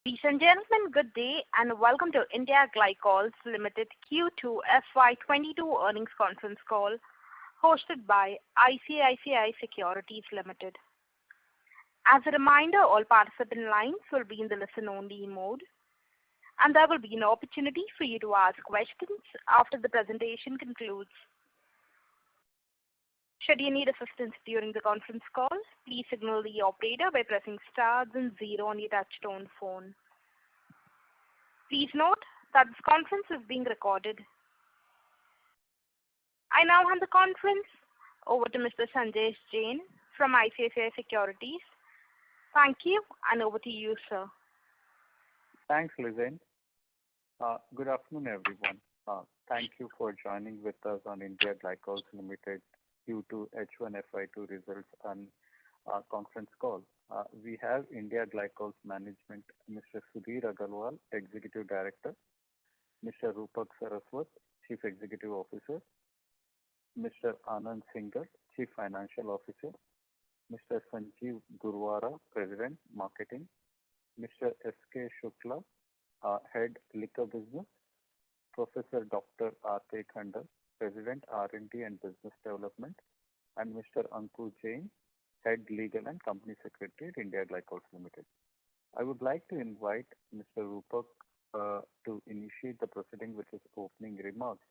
Ladies and gentlemen, good day and welcome to India Glycols Limited Q2 FY22 earnings conference call hosted by ICICI Securities Limited. As a reminder, all participant lines will be in the listen-only mode, and there will be an opportunity for you to ask questions after the presentation concludes. Should you need assistance during the conference call, please signal the operator by pressing star then 0 on your touchtone phone. Please note that this conference is being recorded. I now hand the conference over to Mr. Sanjesh Jain from ICICI Securities. Thank you, and over to you, sir. Thanks, Lizanne. Good afternoon, everyone. Thank you for joining with us on India Glycols Limited Q2 H1 FY2 results and conference call. We have India Glycols Management, Mr. Sudhir Agarwal, Executive Director, Mr. Rupak Saraswat, Chief Executive Officer, Mr. Anand Singhal, Chief Financial Officer, Mr. Sanjeev Gurwara, President, Marketing, Mr. S.K. Shukla, Head Liquor Business, Professor Dr. R.K. Khandal, President, R&D and Business Development, and Mr. Ankur Jain, Head Legal and Company Secretary at India Glycols Limited. I would like to invite Mr. Rupak to initiate the proceeding with his opening remarks,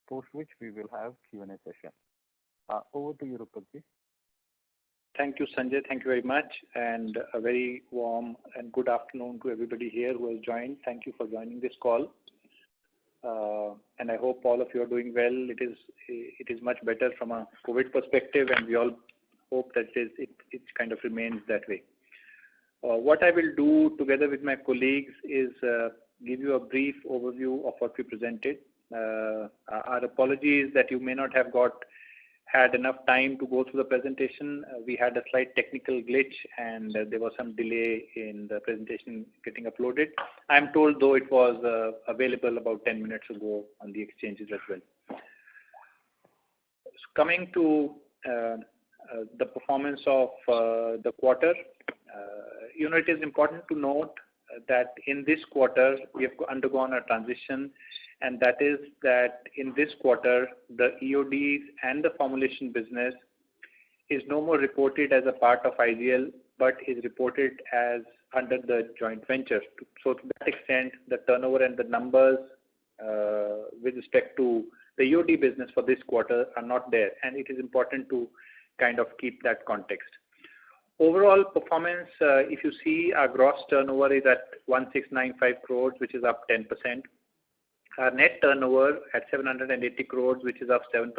post which we will have Q&A session. Over to you, Rupakji. Thank you, Sanjay. Thank you very much, and a very warm and good afternoon to everybody here who has joined. Thank you for joining this call. And I hope all of you are doing well. It is much better from a COVID perspective, and we all hope that it kind of remains that way. What I will do together with my colleagues is give you a brief overview of what we presented. Our apologies that you may not have had enough time to go through the presentation. We had a slight technical glitch and there was some delay in the presentation getting uploaded. I'm told though it was available about 10 minutes ago on the exchanges as well. So coming to the performance of the quarter, it is important to note that in this quarter we have undergone a transition, and that is that in this quarter the EODs and the formulation business is no more reported as a part of IGL but is reported as under the joint venture. So to that extent the turnover and the numbers with respect to the EOD business for this quarter are not there, and it is important to kind of keep that context. Overall performance, if you see, our gross turnover is at 1695 crores, which is up 10%. Our net turnover at 780 crores, which is up 7%.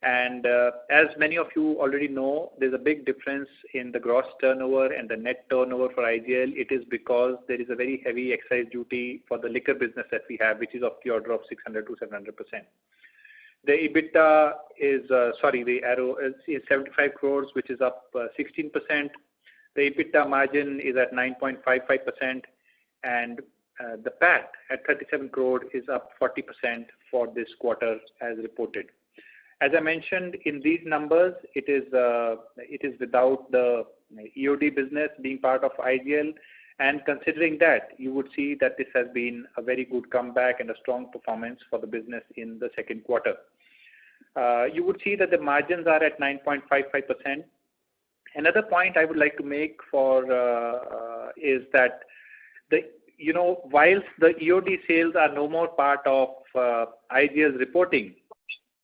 And as many of you already know, there's a big difference in the gross turnover and the net turnover for IGL. It is because there is a very heavy excise duty for the liquor business that we have, which is of the order of 600 to 700%. The EBITDA is, the arrow is 75 crores, which is up 16%. The EBITDA margin is at 9.55%, and the PAT at 37 crore is up 40% for this quarter as reported. As I mentioned, in these numbers, it is without the EOD business being part of IGL, and considering that, you would see that this has been a very good comeback and a strong performance for the business in the second quarter. You would see that the margins are at 9.55%. Another point I would like to make is that whilst the EOD sales are no more part of IGL's reporting,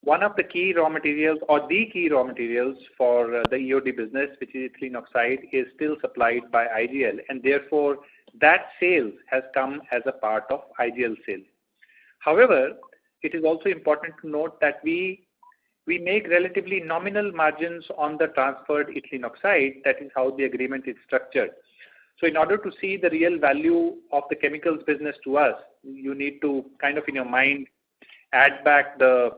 one of the key raw materials or the key raw materials for the EOD business, which is ethylene oxide, is still supplied by IGL, and therefore that sales has come as a part of IGL sales. However, it is also important to note that we make relatively nominal margins on the transferred ethylene oxide. That is how the agreement is structured. So in order to see the real value of the chemicals business to us, you need to kind of in your mind add back the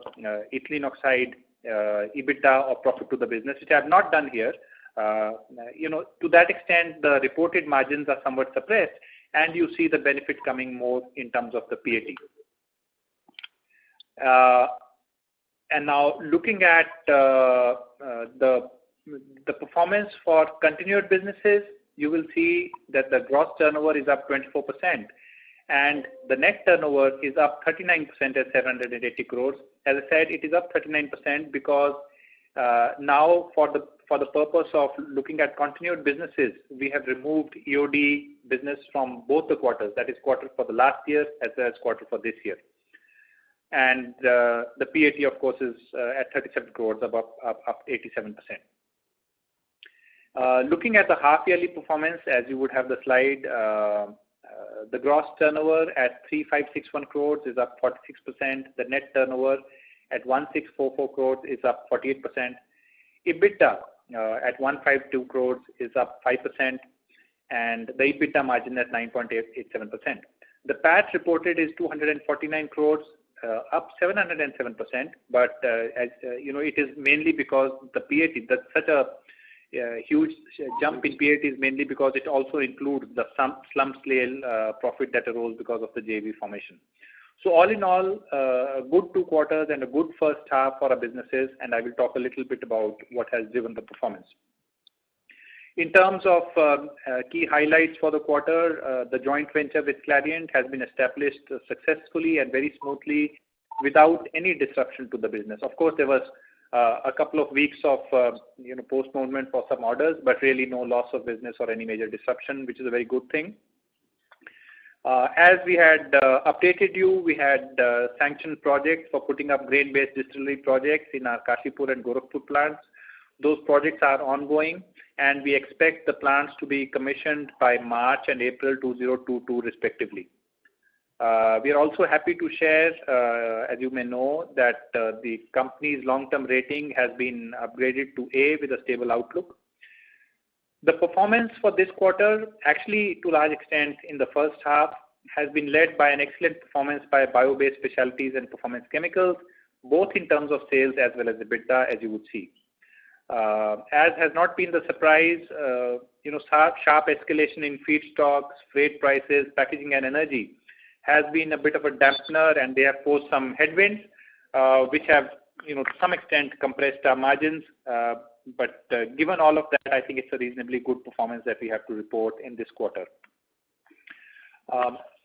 ethylene oxide EBITDA or profit to the business, which I have not done here. To that extent, the reported margins are somewhat suppressed, and you see the benefit coming more in terms of the PAT. And now looking at the performance for continued businesses, you will see that the gross turnover is up 24% and the net turnover is up 39% at 780 crores. As I said, it is up 39% because now for the purpose of looking at continued businesses, we have removed EOD business from both the quarters, that is quarter for the last year as well as quarter for this year. And the PAT, of course, is at 37 crores, up 87%. Looking at the half-yearly performance, as you would have the slide, the gross turnover at 3,561 crores is up 46%. The net turnover at 1,644 crores is up 48%. EBITDA at 152 crores is up 5%, and the EBITDA margin at 9.87%. The PAT reported is 249 crores, up 707%. But as you know, it is mainly because the PAT, that's such a huge jump in PAT is mainly because it also includes the slump sale profit that arose because of the JV formation. So all in all, a good 2 quarters and a good first half for our businesses, and I will talk a little bit about what has driven the performance. In terms of key highlights for the quarter, the joint venture with Clariant has been established successfully and very smoothly without any disruption to the business. Of course, there was a couple of weeks of postponement for some orders, but really no loss of business or any major disruption, which is a very good thing. As we had updated you, we had sanctioned projects for putting up grain-based distillery projects in our Kashipur and Gorakhpur plants. Those projects are ongoing, and we expect the plants to be commissioned by March and April 2022 respectively. We are also happy to share, as you may know, that the company's long-term rating has been upgraded to A with a stable outlook. The performance for this quarter, actually to a large extent in the first half, has been led by an excellent performance by bio-based specialties and performance chemicals, both in terms of sales as well as EBITDA, as you would see. As has not been the surprise, sharp escalation in feedstocks, freight prices, packaging and energy has been a bit of a dampener, and they have posed some headwinds, which have, to some extent compressed our margins. But given all of that, I think it's a reasonably good performance that we have to report in this quarter.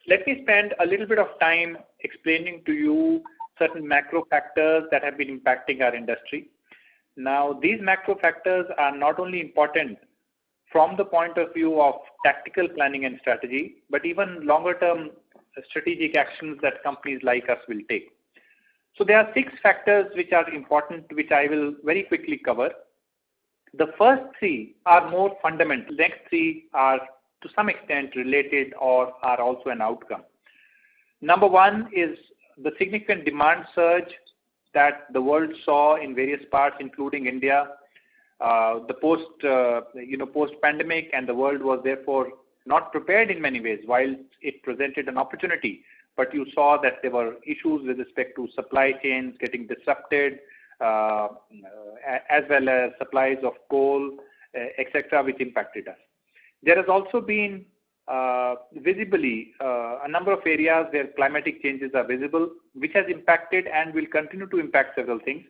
Let me spend a little bit of time explaining to you certain macro factors that have been impacting our industry. Now, these macro factors are not only important from the point of view of tactical planning and strategy, but even longer-term strategic actions that companies like us will take. So there are 6 factors which are important, which I will very quickly cover. The first 3 are more fundamental. The next 3 are to some extent related or are also an outcome. Number 1 is the significant demand surge that the world saw in various parts, including India. The post-pandemic, and the world was therefore not prepared in many ways. While it presented an opportunity, but you saw that there were issues with respect to supply chains getting disrupted, as well as supplies of coal, etc., which impacted us. There has also been visibly a number of areas where climatic changes are visible, which has impacted and will continue to impact several things.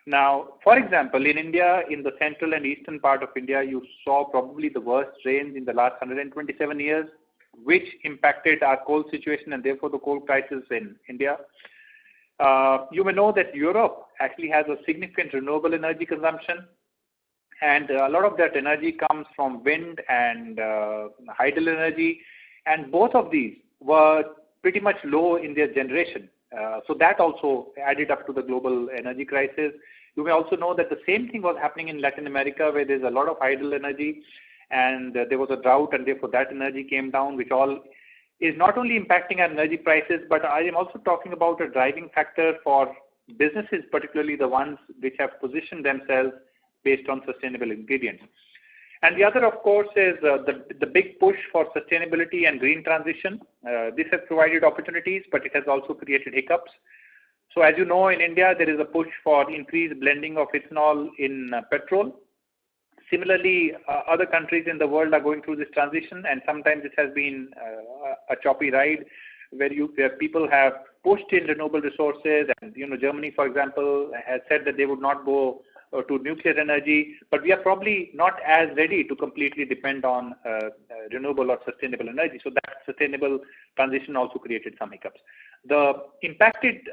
Now, for example, in India, in the central and eastern part of India, you saw probably the worst rains in the last 127 years, which impacted our coal situation and therefore the coal crisis in India. You may know that Europe actually has a significant renewable energy consumption, and a lot of that energy comes from wind and hydel energy, and both of these were pretty much low in their generation. So that also added up to the global energy crisis. You may also know that the same thing was happening in Latin America, where there's a lot of hydel energy, and there was a drought, and therefore that energy came down, which all is not only impacting our energy prices, but I am also talking about a driving factor for businesses, particularly the ones which have positioned themselves based on sustainable ingredients. And the other, of course, is the big push for sustainability and green transition. This has provided opportunities, but it has also created hiccups. So as you know, in India, there is a push for increased blending of ethanol in petrol. Similarly, other countries in the world are going through this transition, and sometimes it has been a choppy ride where people have pushed in renewable resources. And Germany, for example, has said that they would not go to nuclear energy, but we are probably not as ready to completely depend on renewable or sustainable energy. So that sustainable transition also created some hiccups. The impacted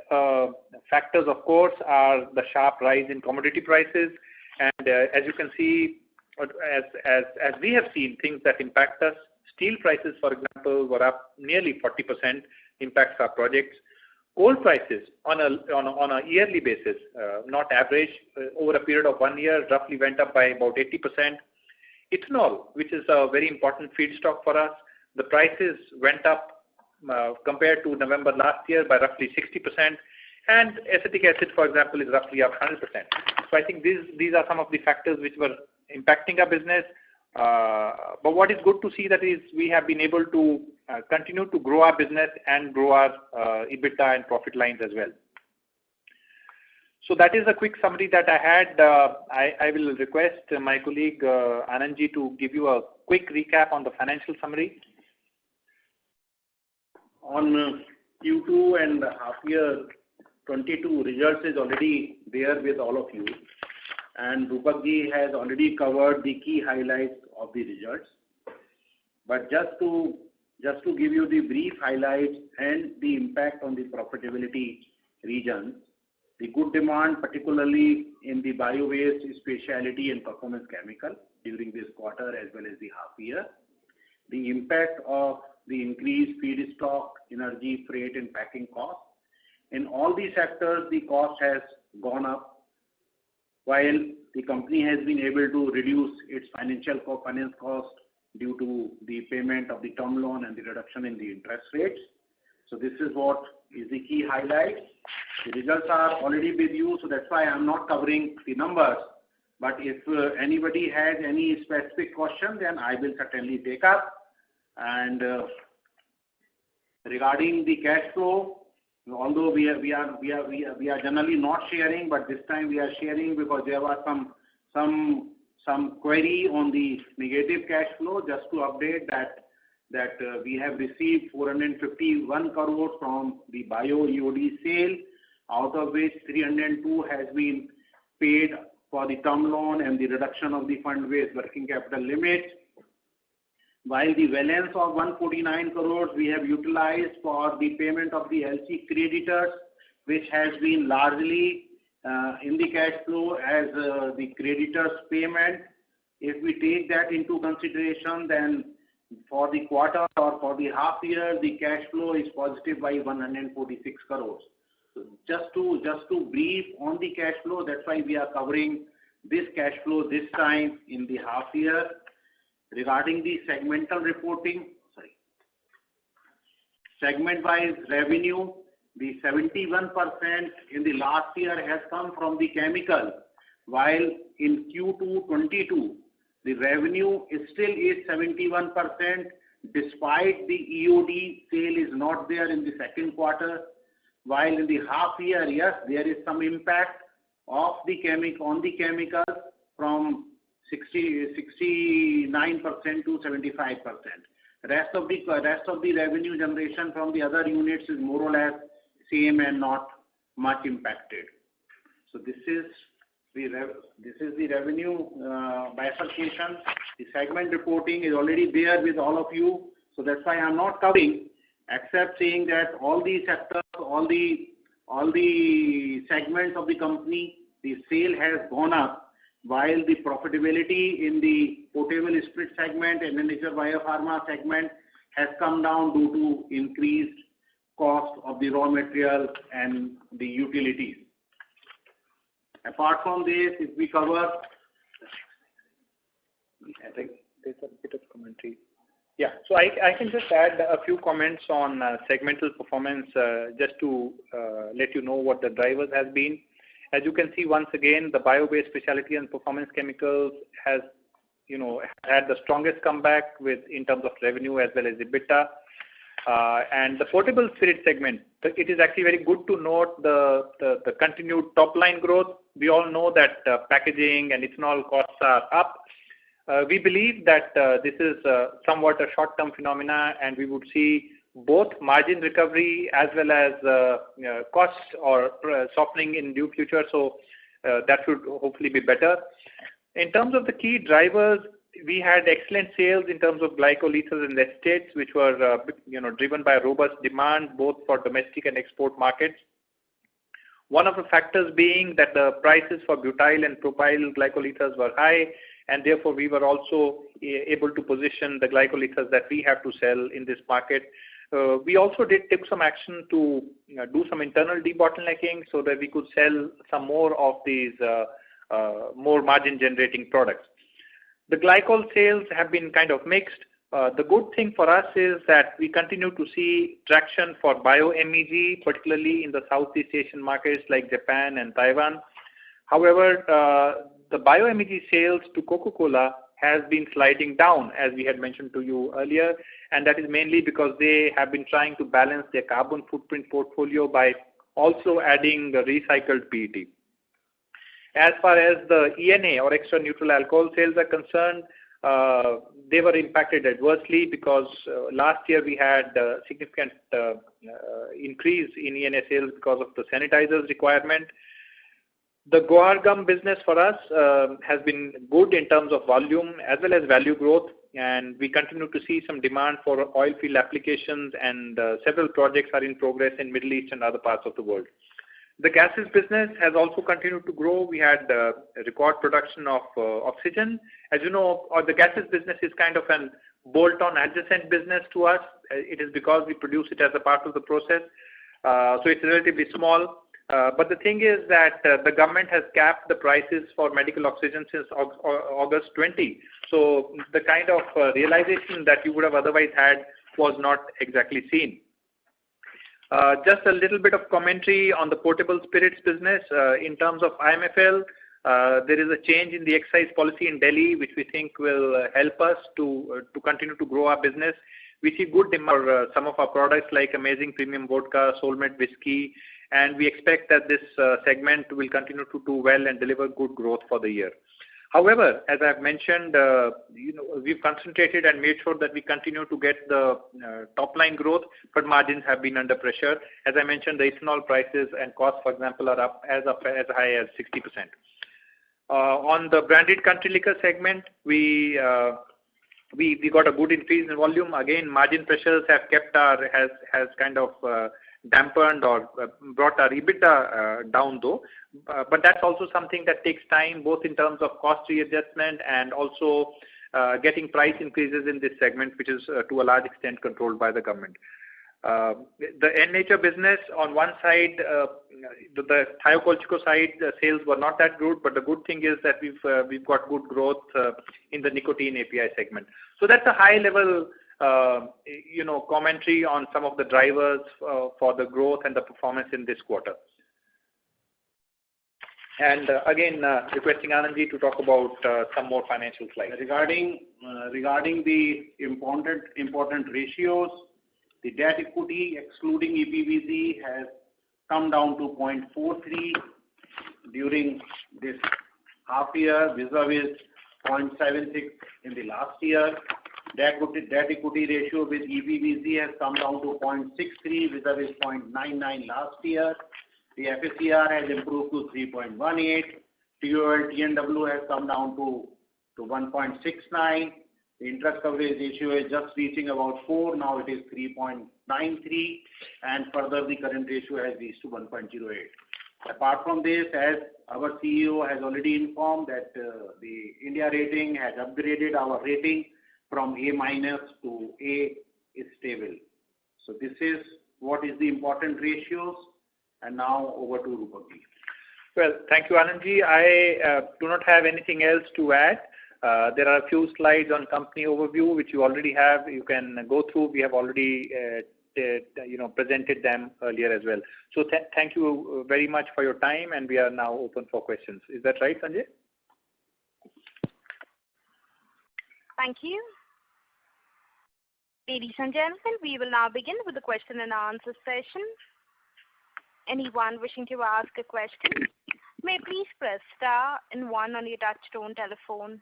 factors, of course, are the sharp rise in commodity prices, and as you can see, as we have seen, things that impact us. Steel prices, for example, were up nearly 40%, impacts our projects. Coal prices on a yearly basis, not average, over a period of 1 year, roughly went up by about 80%. Ethanol, which is a very important feedstock for us, the prices went up compared to November last year by roughly 60%, and acetic acid, for example, is roughly up 100%. So I think these are some of the factors which were impacting our business. But what is good to see that is we have been able to continue to grow our business and grow our EBITDA and profit lines as well. So that is a quick summary that I had. I will request my colleague Anandji to give you a quick recap on the financial summary. On Q2 and half year 22 results is already there with all of you, and Rupak ji has already covered the key highlights of the results. But just to give you the brief highlights and the impact on the profitability regions, the good demand, particularly in the bio-waste, specialty and performance chemical during this quarter as well as the half year, the impact of the increased feedstock, energy, freight and packing costs. In all these sectors, the cost has gone up, while the company has been able to reduce its finance cost due to the payment of the term loan and the reduction in the interest rates. So this is what is the key highlights. The results are already with you, so that's why I'm not covering the numbers. But if anybody has any specific question, then I will certainly take up. And regarding the cash flow, although we are generally not sharing, but this time we are sharing because there was some query on the negative cash flow. Just to update that we have received 451 crores from the bio EOD sale, out of which 302 has been paid for the term loan and the reduction of the fund-based working capital limits, while the balance of 149 crores we have utilized for the payment of the LC creditors, which has been largely in the cash flow as the creditors payment. If we take that into consideration, then for the quarter or for the half year, the cash flow is positive by 146 crores. So just to brief on the cash flow, that's why we are covering this cash flow this time in the half year. Regarding the segmental reporting, segment-wise revenue, the 71% in the last year has come from the chemical, while in Q2 22, the revenue is still 71%, despite the EOD sale is not there in the second quarter, while in the half year, yes, there is some impact of the chemical from 69% to 75%. Rest of the revenue generation from the other units is more or less same and not much impacted. So this is the revenue bifurcation. The segment reporting is already there with all of you, so that's why I'm not covering, except saying that all the sectors, all the segments of the company, the sale has gone up, while the profitability in the potable spirit segment and the nature biopharma segment has come down due to increased cost of the raw material and the utilities. Apart from this, if we cover, I think there's a bit of commentary. Yeah, so I can just add a few comments on segmental performance just to let you know what the drivers has been. As you can see, once again, the bio-based specialty and performance chemicals has, had the strongest comeback in terms of revenue as well as EBITDA. And the potable spirit segment, it is actually very good to note the continued top line growth. We all know that packaging and ethanol costs are up. We believe that this is somewhat a short-term phenomena, and we would see both margin recovery as well as cost or softening in due future. So that should hopefully be better. In terms of the key drivers, we had excellent sales in terms of glycol ethers and acetates, which were driven by robust demand both for domestic and export markets. One of the factors being that the prices for butyl and propyl glycol ethers were high, and therefore we were also able to position the glycol ethers that we have to sell in this market. We also took some action to do some internal debottlenecking so that we could sell some more of these more margin generating products. The glycol sales have been kind of mixed. The good thing for us is that we continue to see traction for bio-MEG, particularly in the Southeast Asian markets like Japan and Taiwan. However, the bio-MEG sales to Coca-Cola has been sliding down, as we had mentioned to you earlier, and that is mainly because they have been trying to balance their carbon footprint portfolio by also adding the recycled PET. As far as the ENA or extra neutral alcohol sales are concerned, they were impacted adversely because last year we had significant increase in ENA sales because of the sanitizers requirement. The guar gum business for us has been good in terms of volume as well as value growth, and we continue to see some demand for oil field applications, and several projects are in progress in Middle East and other parts of the world. The gases business has also continued to grow. We had a record production of oxygen. As you know, the gases business is kind of an bolt-on adjacent business to us. It is because we produce it as a part of the process. So it's relatively small. But the thing is that the government has capped the prices for medical oxygen since August 20. So the kind of realization that you would have otherwise had was not exactly seen. Just a little bit of commentary on the portable spirits business. In terms of IMFL, there is a change in the excise policy in Delhi, which we think will help us to continue to grow our business. We see good demand for some of our products like Amazing Premium Vodka, Soulmate Whiskey, and we expect that this segment will continue to do well and deliver good growth for the year. However, as I've mentioned, we've concentrated and made sure that we continue to get the top line growth, but margins have been under pressure. As I mentioned, the ethanol prices and costs, for example, are up as high as 60%. On the branded country liquor segment, we got a good increase in volume. Again, margin pressures have kept has kind of dampened or brought our EBITDA down though. But that's also something that takes time, both in terms of cost readjustment and also getting price increases in this segment, which is to a large extent controlled by the government. The N-Nature business, on one side, the Thiocolchico side, sales were not that good, but the good thing is that we've got good growth in the nicotine API segment. So that's a high level commentary on some of the drivers for the growth and the performance in this quarter. And again, requesting Anandji to talk about some more financial slides. Regarding the important ratios, the debt equity excluding EPBC has come down to 0.43 during this half year, vis-a-vis 0.76 in the last year. Debt equity ratio with EPBC has come down to 0.63 vis-a-vis 0.99 last year. The FACR has improved to 3.18. TOL TNW has come down to 1.69. The interest coverage ratio is just reaching about 4. Now it is 3.93, and further the current ratio has reached to 1.08. Apart from this, as our CEO has already informed that the India rating has upgraded our rating from A- to A is stable. So this is what is the important ratios. And now over to Rupakji. Well, thank you, Anandji. I do not have anything else to add. There are a few slides on company overview which you already have. You can go through. We have already presented them earlier as well. So thank you very much for your time, and we are now open for questions. Is that right, Sanjay? Thank you. Ladies and gentlemen, we will now begin with the question and answer session. Anyone wishing to ask a question may please press star and 1 on your touchtone telephone.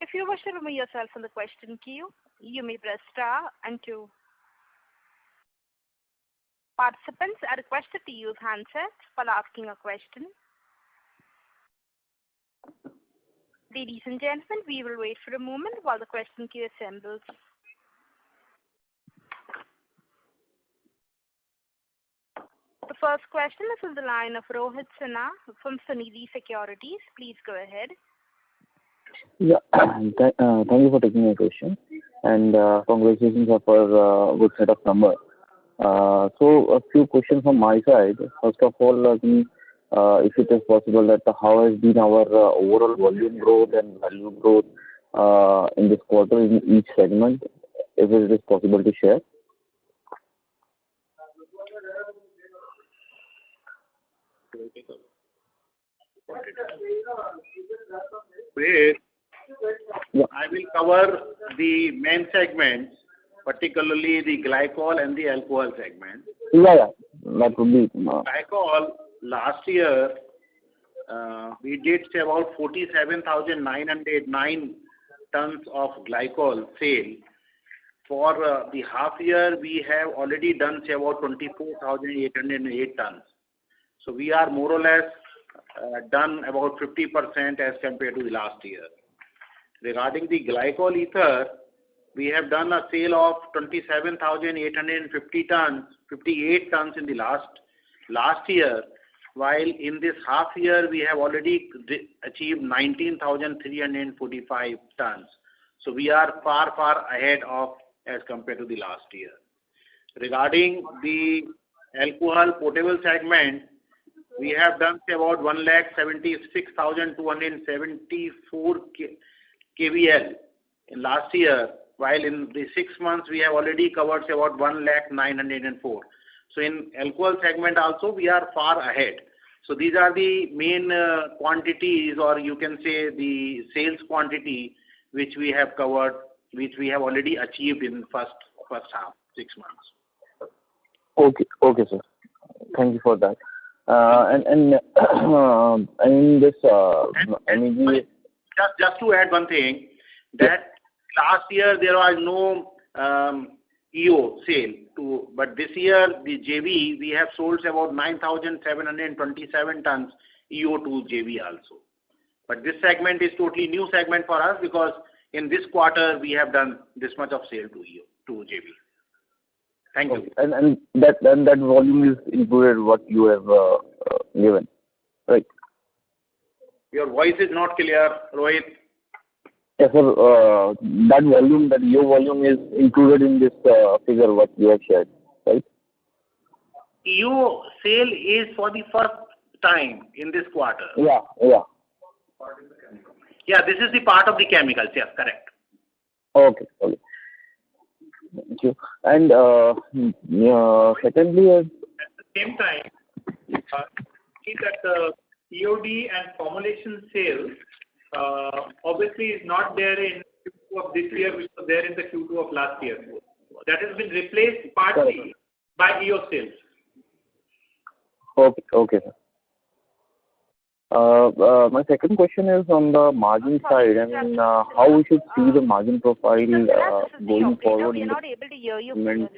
If you wish to remove yourself from the question queue, you may press star and 2. Participants are requested to use handsets while asking a question. Ladies and gentlemen, we will wait for a moment while the question queue assembles. The first question is on the line of Rohit Sinha from Sunidhi Securities. Please go ahead. Yeah, thank you for taking my question, and congratulations for a good set of numbers. So a few questions from my side. First of all, if it is possible, that how has been our overall volume growth and value growth in this quarter in each segment, if it is possible to share? Great. I will cover the main segments, particularly the glycol and the alcohol segment. Yeah, that would be. Glycol, last year, we did say about 47,909 tons of glycol sale. For the half year, we have already done say about 24,808 tons. So we are more or less done about 50% as compared to the last year. Regarding the glycol ether, we have done a sale of 27,850 tons, 58 tons in the last year, while in this half year we have already achieved 19,345 tons. So we are far ahead of as compared to the last year. Regarding the alcohol potable segment, we have done say about 176,274 KVL in last year, while in the 6 months we have already covered say about 1,09,400. So in alcohol segment also we are far ahead. So these are the main quantities, or you can say the sales quantity which we have covered, which we have already achieved in first half, 6 months. Okay, sir. Thank you for that. Just to add one thing, that last year there was no EO sale but this year the JV we have sold about 9,727 tons EO to JV also. But this segment is totally new segment for us, because in this quarter we have done this much of sale to EO to JV. Thank you. And that volume is included what you have given, right? Your voice is not clear, Rohit. Yes, sir. That volume, that EO volume is included in this figure what you have shared, right? EO sale is for the first time in this quarter. Yeah. Yeah, this is the part of the chemicals. Yes, correct. Okay. Thank you. And secondly, at the same time, see that the EOD and formulation sales obviously is not there in Q2 of this year, which was there in the Q2 of last year. That has been replaced partly by EO sales. Okay, sir. My second question is on the margin side. I mean, how we should see the margin profile going forward in the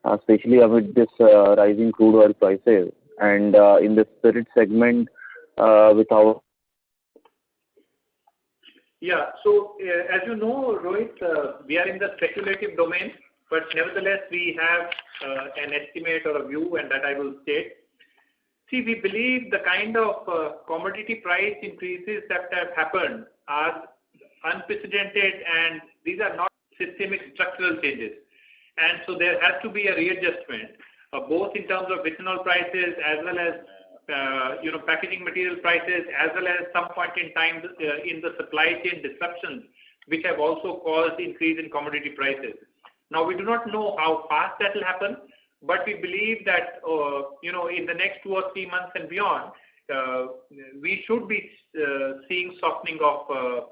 especially amid this rising crude oil prices, and in the spirit segment with our. Yeah. So as you know, Rohit, we are in the speculative domain, but nevertheless we have an estimate or a view, and that I will state. See, we believe the kind of commodity price increases that have happened are unprecedented, and these are not systemic structural changes. And so there has to be a readjustment, both in terms of ethanol prices as well as packaging material prices, as well as some point in time in the supply chain disruptions, which have also caused increase in commodity prices. Now, we do not know how fast that will happen, but we believe that in the next 2 or 3 months and beyond, we should be seeing softening of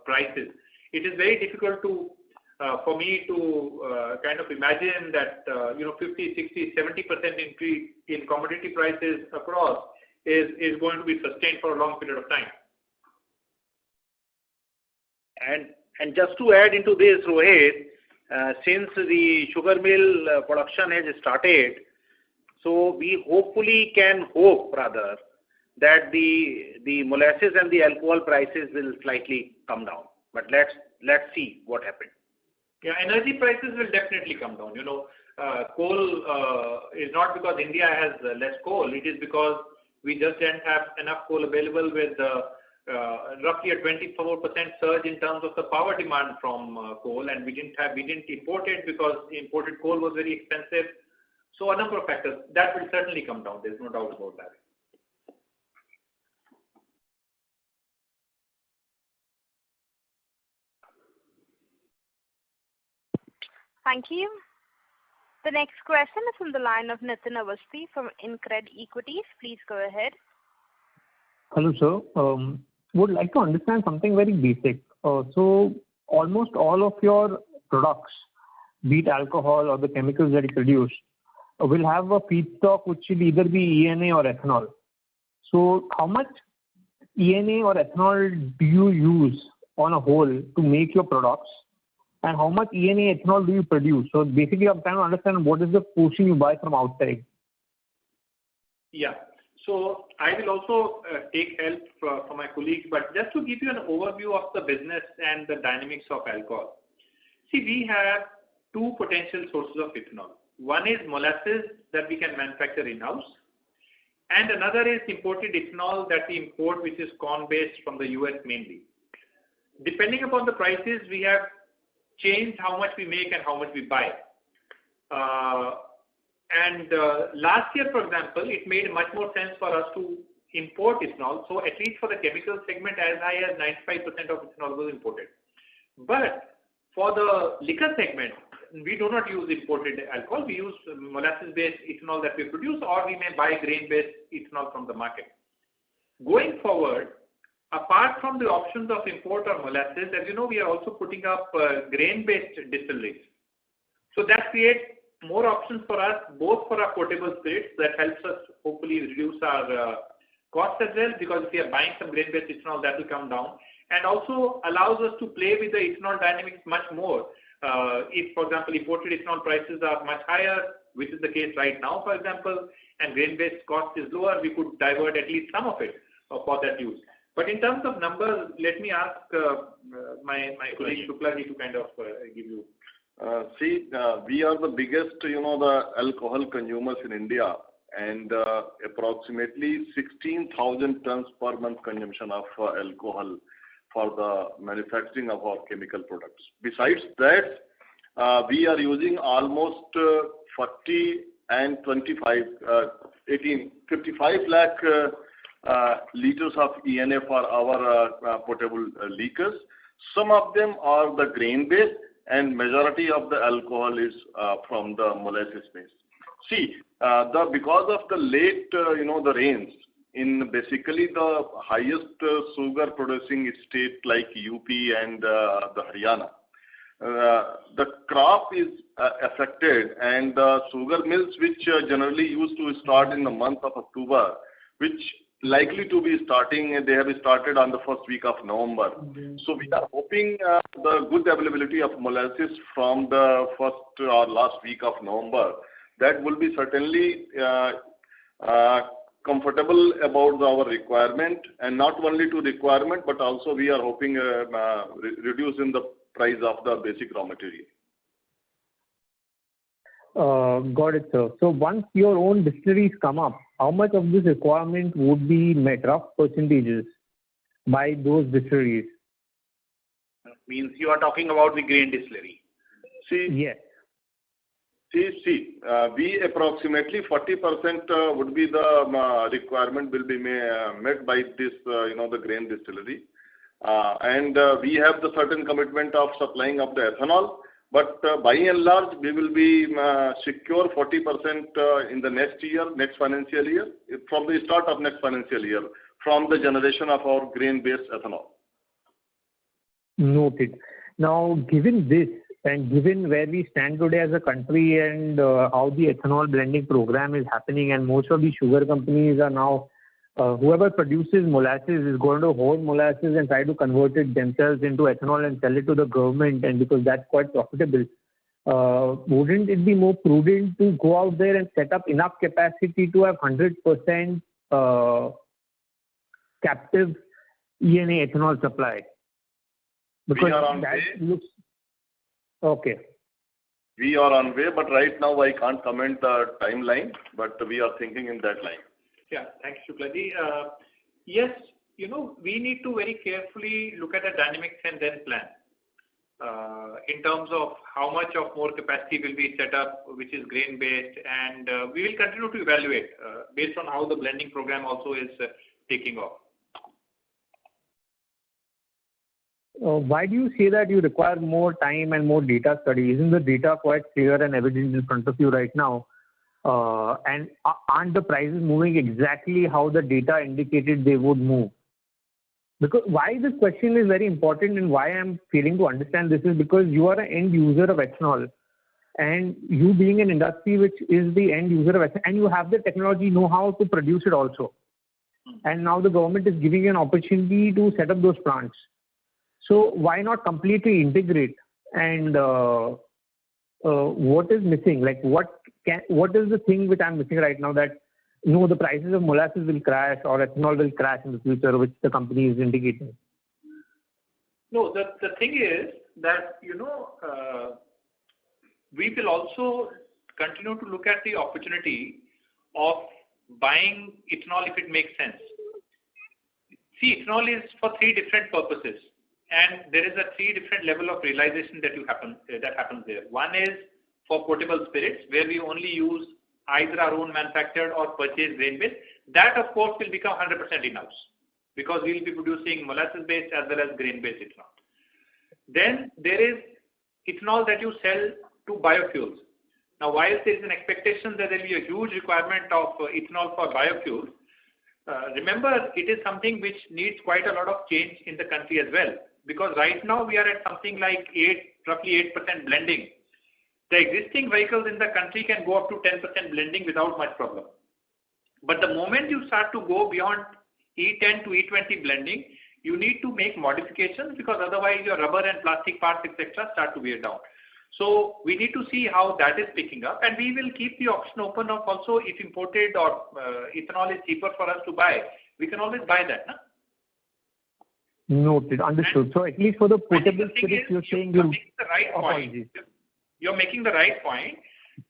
prices. It is very difficult for me to kind of imagine that 50, 60, 70% increase in commodity prices across is going to be sustained for a long period of time. And just to add into this, Rohit, since the sugar mill production has started, so we hope rather that the molasses and the alcohol prices will slightly come down. But let's see what happens. Yeah, energy prices will definitely come down. Coal is not because India has less coal. It is because we just didn't have enough coal available with roughly a 24% surge in terms of the power demand from coal, and we didn't import it because imported coal was very expensive. So a number of factors that will certainly come down. There's no doubt about that. Thank you. The next question is from the line of Nitin Awasthi from InCred Equities. Please go ahead. Hello, sir. Would like to understand something very basic. So almost all of your products, be it alcohol or the chemicals that you produce, will have a feedstock which will either be ENA or ethanol. So how much ENA or ethanol do you use on a whole to make your products? And how much ENA ethanol do you produce? So basically, I'm trying to understand what is the portion you buy from outside. Yeah. So I will also take help from my colleagues, but just to give you an overview of the business and the dynamics of alcohol. See, we have two potential sources of ethanol. One is molasses that we can manufacture in-house, and another is imported ethanol that we import, which is corn-based from the US mainly. Depending upon the prices, we have changed how much we make and how much we buy. Last year, for example, it made much more sense for us to import ethanol. So at least for the chemical segment, as high as 95% of ethanol was imported. But for the liquor segment, we do not use imported alcohol. We use molasses-based ethanol that we produce, or we may buy grain-based ethanol from the market. Going forward, apart from the options of import or molasses, as you know, we are also putting up grain-based distilleries. So that creates more options for us, both for our potable spirits, that helps us hopefully reduce our cost as well, because if we are buying some grain-based ethanol, that will come down, and also allows us to play with the ethanol dynamics much more. If, for example, imported ethanol prices are much higher, which is the case right now, for example, and grain-based cost is lower, we could divert at least some of it for that use. But in terms of numbers, let me ask my colleague Shuklaji to kind of give you. We are the biggest, the alcohol consumers in India, and approximately 16,000 tons per month consumption of alcohol for the manufacturing of our chemical products. Besides that, we are using almost 40 and 25, 55 lakh liters of ENA for our potable liquors. Some of them are the grain-based, and majority of the alcohol is from the molasses base. Because of the late, the rains in basically the highest sugar producing state like UP and the Haryana, the crop is affected, and the sugar mills, which generally used to start in the month of October, which likely to be starting, they have started on the first week of November. So we are hoping the good availability of molasses from the first or last week of November. That will be certainly comfortable about our requirement, and not only to requirement, but also we are hoping reducing the price of the basic raw material. Got it, sir. So once your own distilleries come up, how much of this requirement would be met, rough percentages, by those distilleries? Means you are talking about the grain distillery. Yes. We approximately 40% would be the requirement will be met by this, the grain distillery. And we have the certain commitment of supplying of the ethanol. But by and large, we will be secure 40% in the next financial year, from the start of next financial year, from the generation of our grain-based ethanol. Noted. Now, given this, and given where we stand today as a country, and how the ethanol blending program is happening, and most of the sugar companies are now, whoever produces molasses is going to hold molasses and try to convert it themselves into ethanol and sell it to the government, and because that's quite profitable, wouldn't it be more prudent to go out there and set up enough capacity to have 100% captive ENA ethanol supply? Because we are on that way. looks okay. We are on way, but right now I can't comment the timeline, but we are thinking in that line. Yeah, thank you, Shuklaji. Yes, we need to very carefully look at the dynamics and then plan. In terms of how much of more capacity will be set up, which is grain-based, and we will continue to evaluate based on how the blending program also is taking off. Why do you say that you require more time and more data study? Isn't the data quite clear and evident in front of you right now? And aren't the prices moving exactly how the data indicated they would move? Because why this question is very important and why I'm failing to understand this is because you are an end user of ethanol, and you being an industry which is the end user of ethanol, and you have the technology know-how to produce it also. And now the government is giving you an opportunity to set up those plants. So why not completely integrate? And what is missing? Like what is the thing which I'm missing right now that the prices of molasses will crash or ethanol will crash in the future, which the company is indicating? No, the thing is that we will also continue to look at the opportunity of buying ethanol if it makes sense. See, ethanol is for three different purposes. And there is a three different level of realization that happens there. One is for potable spirits, where we only use either our own manufactured or purchased grain-based. That, of course, will become 100% in-house because we will be producing molasses-based as well as grain-based ethanol. Then there is ethanol that you sell to biofuels. Now, while there is an expectation that there will be a huge requirement of ethanol for biofuels, remember, it is something which needs quite a lot of change in the country as well. Because right now we are at something like roughly 8% blending. The existing vehicles in the country can go up to 10% blending without much problem. But the moment you start to go beyond E10 to E20 blending, you need to make modifications because otherwise your rubber and plastic parts, etc. start to wear down. So we need to see how that is picking up, and we will keep the option open of also if imported or ethanol is cheaper for us to buy, we can always buy that. No? Noted, understood. So at least for the potable spirits, you're saying you're making the right point. You're making the right point.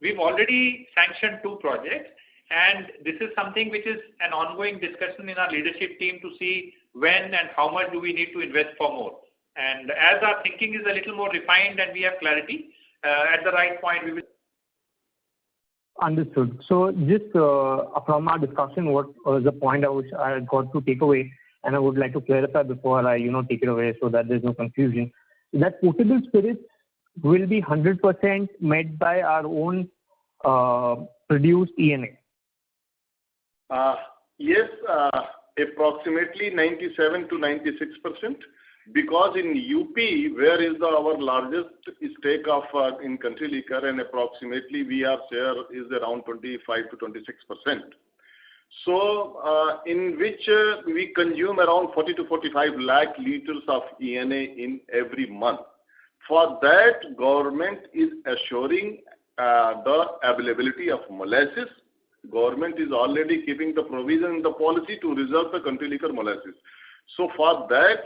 We've already sanctioned 2 projects, and this is something which is an ongoing discussion in our leadership team to see when and how much do we need to invest for more. And as our thinking is a little more refined and we have clarity, at the right point we will. Understood. So just from our discussion, what was the point I got to take away, and I would like to clarify before I take it away so that there's no confusion, that potable spirits will be 100% made by our own produced ENA. Yes, approximately 97 to 96%. Because in UP, where is our largest stake of in country liquor, and approximately we are share is around 25 to 26%. So in which we consume around 40 to 45 lakh liters of ENA in every month. For that, government is assuring the availability of molasses. Government is already keeping the provision in the policy to reserve the country liquor molasses. So for that,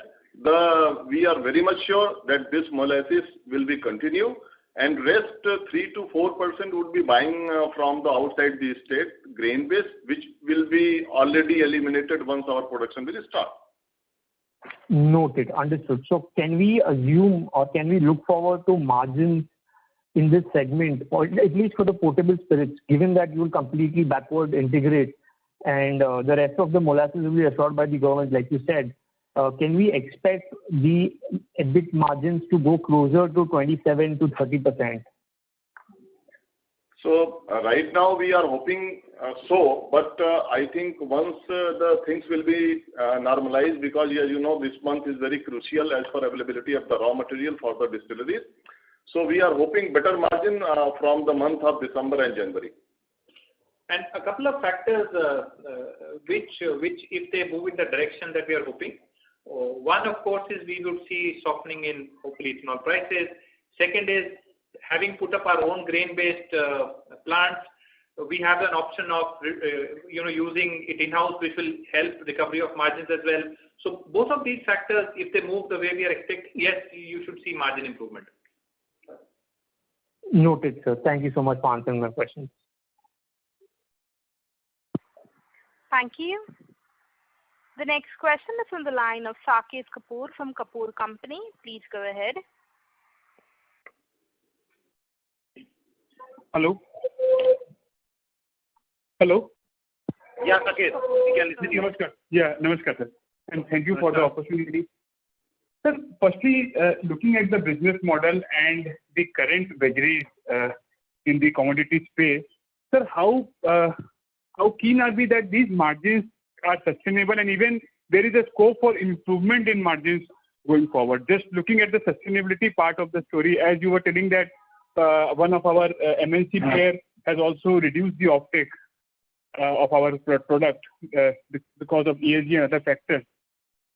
we are very much sure that this molasses will be continue, and rest 3 to 4% would be buying from the outside the state grain base, which will be already eliminated once our production will start. Noted, understood. So can we assume or can we look forward to margins in this segment, or at least for the potable spirits, given that you will completely backward integrate and the rest of the molasses will be assured by the government, like you said? Can we expect the EBIT margins to go closer to 27 to 30%? So right now we are hoping but I think once the things will be normalized, because as you know, this month is very crucial as for availability of the raw material for the distilleries. So we are hoping better margin from the month of December and January. And a couple of factors which if they move in the direction that we are hoping. One, of course, is we would see softening in hopefully ethanol prices. Second is having put up our own grain-based plants, we have an option of using it in-house, which will help recovery of margins as well. So both of these factors, if they move the way we are expecting, yes, you should see margin improvement. Noted, sir. Thank you so much for answering my questions. Thank you. The next question is on the line of Saket Kapoor from Kapoor Company. Please go ahead. Hello. Hello. Yeah, Saket, we can listen to you. Namaskar. Yeah, namaskar, sir. And thank you for the opportunity. Sir, firstly, looking at the business model and the current vagaries in the commodity space, sir, how keen are we that these margins are sustainable, and even there is a scope for improvement in margins going forward? Just looking at the sustainability part of the story, as you were telling that one of our MNC player has also reduced the offtake of our product because of ESG and other factors.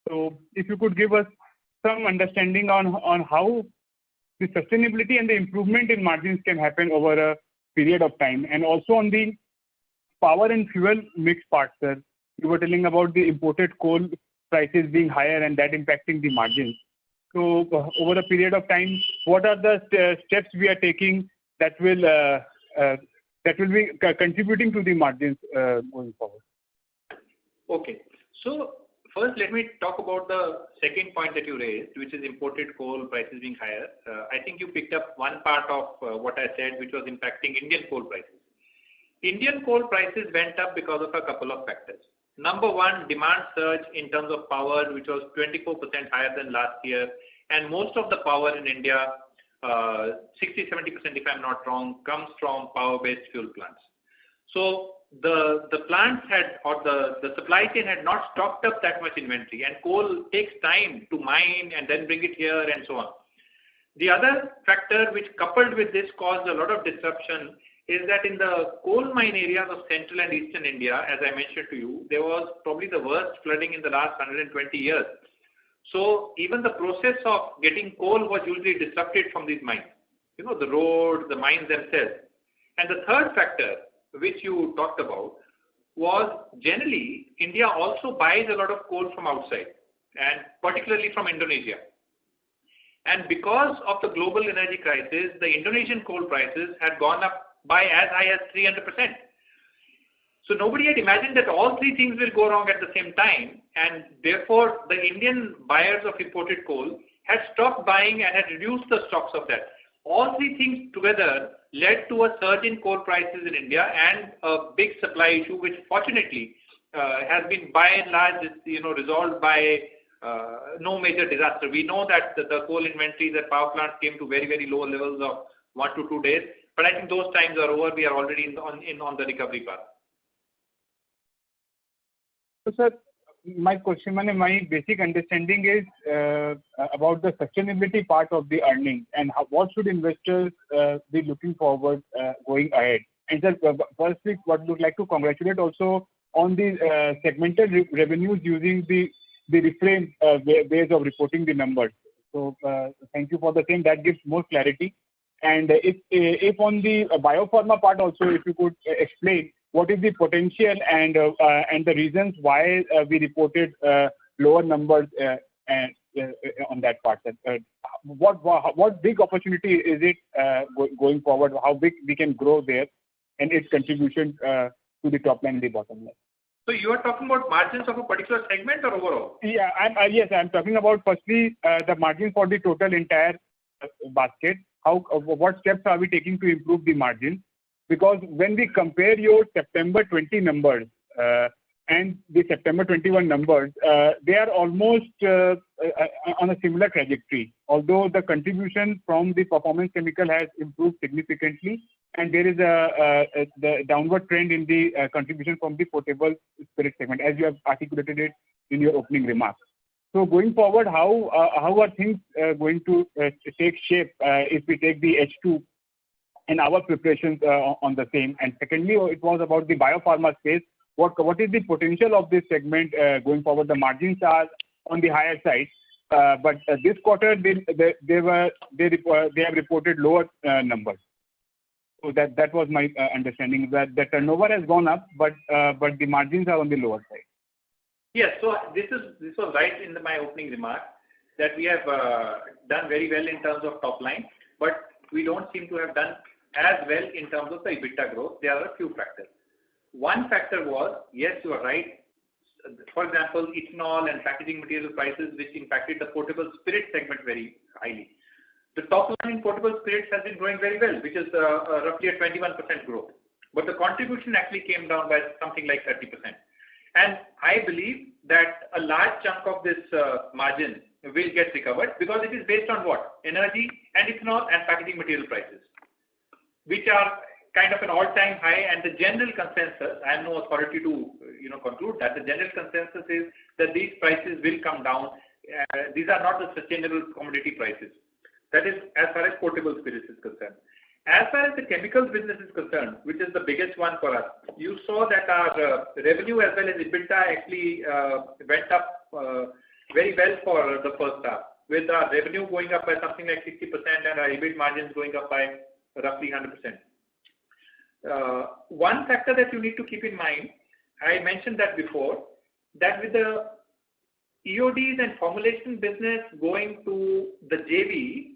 So if you could give us some understanding on how the sustainability and the improvement in margins can happen over a period of time, and also on the power and fuel mix part, sir. You were telling about the imported coal prices being higher and that impacting the margins. So over a period of time, what are the steps we are taking that will be contributing to the margins going forward? Okay. So first, let me talk about the second point that you raised, which is imported coal prices being higher. I think you picked up one part of what I said, which was impacting Indian coal prices. Indian coal prices went up because of a couple of factors. Number one, demand surge in terms of power, which was 24% higher than last year. And most of the power in India, 60-70%, if I'm not wrong, comes from power-based fuel plants. So the plants had, or the supply chain had not stocked up that much inventory, and coal takes time to mine and then bring it here and so on. The other factor which, coupled with this, caused a lot of disruption is that in the coal mine areas of central and eastern India, as I mentioned to you, there was probably the worst flooding in the last 120 years. So even the process of getting coal was usually disrupted from these mines. The road, the mines themselves. And the third factor, which you talked about, was generally India also buys a lot of coal from outside, and particularly from Indonesia. And because of the global energy crisis, the Indonesian coal prices had gone up by as high as 300%. So nobody had imagined that all three things will go wrong at the same time, and therefore the Indian buyers of imported coal had stopped buying and had reduced the stocks of that. All three things together led to a surge in coal prices in India and a big supply issue, which fortunately has been by and large resolved by no major disaster. We know that the coal inventories at power plants came to very, very low levels of 1 to 2 days, but I think those times are over. We are already on the recovery path. So, sir, my question, my basic understanding is about the sustainability part of the earnings, and what should investors be looking forward going ahead. And sir, firstly, what we would like to congratulate also on the segmented revenues using the reframe ways of reporting the numbers. So thank you for the same. That gives more clarity. And if on the biopharma part also, if you could explain what is the potential and the reasons why we reported lower numbers on that part. What big opportunity is it going forward? How big we can grow there, and its contribution to the top line and the bottom line. So you are talking about margins of a particular segment or overall? Yeah, yes, I'm talking about firstly the margin for the total entire basket. What steps are we taking to improve the margin? Because when we compare your September 20 numbers and the September 21 numbers, they are almost on a similar trajectory. Although the contribution from the performance chemical has improved significantly, and there is the downward trend in the contribution from the potable spirit segment, as you have articulated it in your opening remarks. So going forward, how are things going to take shape if we take the H2 and our preparations on the same? And secondly, it was about the biopharma space. What is the potential of this segment going forward? The margins are on the higher side, but this quarter they have reported lower numbers. So that was my understanding, that the turnover has gone up, but the margins are on the lower side. Yes. So this was right in my opening remark that we have done very well in terms of top line, but we don't seem to have done as well in terms of the EBITDA growth. There are a few factors. One factor was, yes, you are right. For example, ethanol and packaging material prices, which impacted the portable spirit segment very highly. The top line in portable spirits has been growing very well, which is roughly a 21% growth. But the contribution actually came down by something like 30%. And I believe that a large chunk of this margin will get recovered because it is based on what? Energy and ethanol and packaging material prices, which are kind of an all-time high, and the general consensus, I have no authority to conclude that, the general consensus is that these prices will come down. These are not the sustainable commodity prices. That is as far as portable spirits is concerned. As far as the chemicals business is concerned, which is the biggest one for us, you saw that our revenue as well as EBITDA actually went up very well for the first half, with our revenue going up by something like 60% and our EBIT margins going up by roughly 100%. One factor that you need to keep in mind, I mentioned that before, that with the EODs and formulation business going to the JV,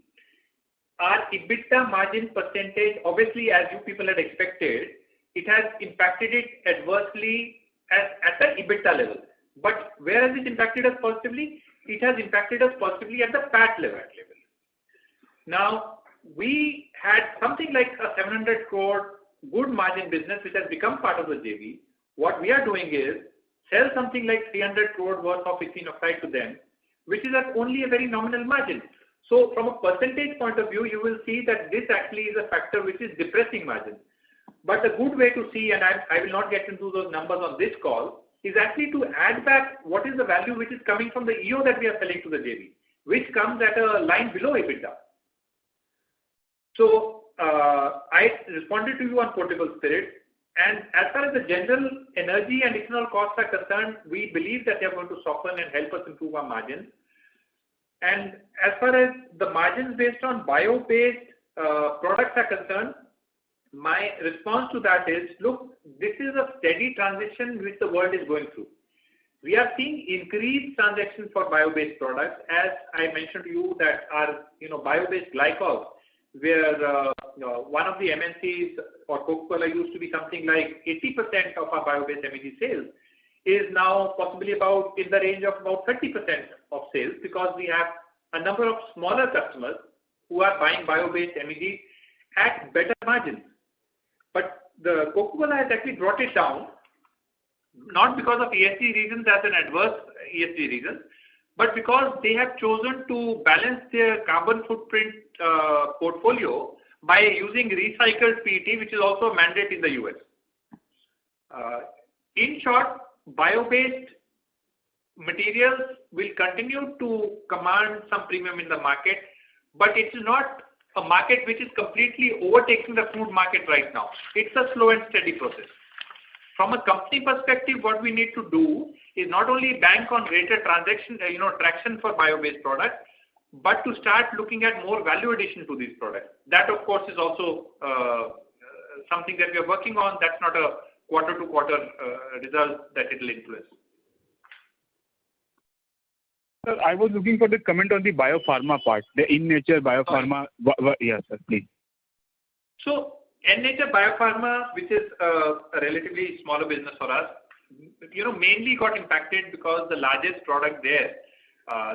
our EBITDA margin percentage, obviously as you people had expected, it has impacted it adversely at the EBITDA level. But where has it impacted us positively? It has impacted us positively at the PAT level. Now, we had something like a 700 crore good margin business which has become part of the JV. What we are doing is sell something like 300 crore worth of ethylene oxide to them, which is at only a very nominal margin. So from a percentage point of view, you will see that this actually is a factor which is depressing margin. But a good way to see, and I will not get into those numbers on this call, is actually to add back what is the value which is coming from the EO that we are selling to the JV, which comes at a line below EBITDA. So I responded to you on portable spirits, and as far as the general energy and ethanol costs are concerned, we believe that they are going to soften and help us improve our margins. And as far as the margins based on bio-based products are concerned, my response to that is, look, this is a steady transition which the world is going through. We are seeing increased transactions for bio-based products. As I mentioned to you that our bio-based glycols, where one of the MNCs or Coca-Cola used to be something like 80% of our bio-based MEG sales, is now possibly about in the range of about 30% of sales, because we have a number of smaller customers who are buying bio-based MEG at better margins. But the Coca-Cola has actually brought it down, not because of ESG reasons as an adverse ESG reason, but because they have chosen to balance their carbon footprint portfolio by using recycled PET, which is also a mandate in the US. In short, bio-based materials will continue to command some premium in the market, but it's not a market which is completely overtaking the food market right now. It's a slow and steady process. From a company perspective, what we need to do is not only bank on greater traction for bio-based products, but to start looking at more value addition to these products. That, of course, is also something that we are working on. That's not a quarter-to-quarter result that it will influence. Sir, I was looking for the comment on the biopharma part, the in-nature biopharma. Yes, sir, please. So, in-nature biopharma, which is a relatively smaller business for us, mainly got impacted because the largest product there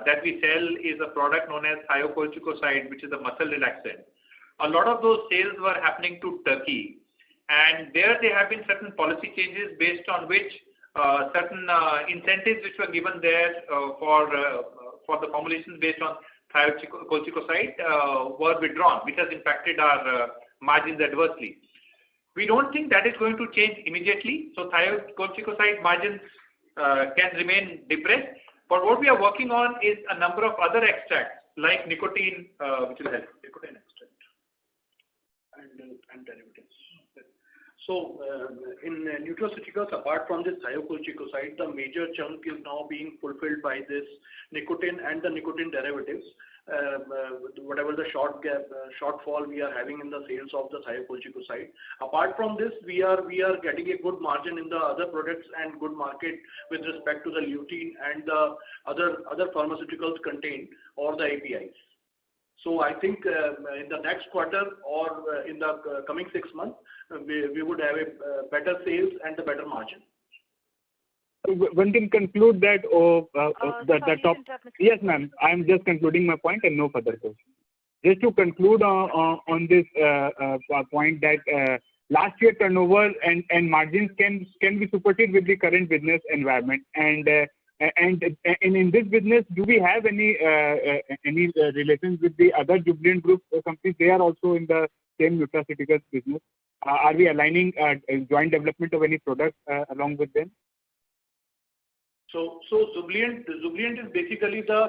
that we sell is a product known as thiocolchicoside, which is a muscle relaxant. A lot of those sales were happening to Turkey, and there have been certain policy changes based on which certain incentives which were given there for the formulations based on thiocolchicoside were withdrawn, which has impacted our margins adversely. We don't think that is going to change immediately, so thiocolchicoside margins can remain depressed. But what we are working on is a number of other extracts like nicotine, which will help. Nicotine extract and derivatives. So in nutraceuticals, apart from this thiocolchicoside, the major chunk is now being fulfilled by this nicotine and the nicotine derivatives. whatever the shortfall we are having in the sales of the thiopolysaccharides. Apart from this, we are getting a good margin in the other products and good market with respect to the lutein and the other pharmaceuticals contained or the APIs. So I think in the next quarter or in the coming 6 months, we would have a better sales and a better margin. One can conclude that the top. Yes, ma'am. I am just concluding my point and no further questions. Just to conclude on this point that last year turnover and margins can be superseded with the current business environment, and in this business, do we have any relations with the other Jubilant Group companies? They are also in the same nutraceuticals business. Are we aligning joint development of any products along with them? So Jubilant is basically the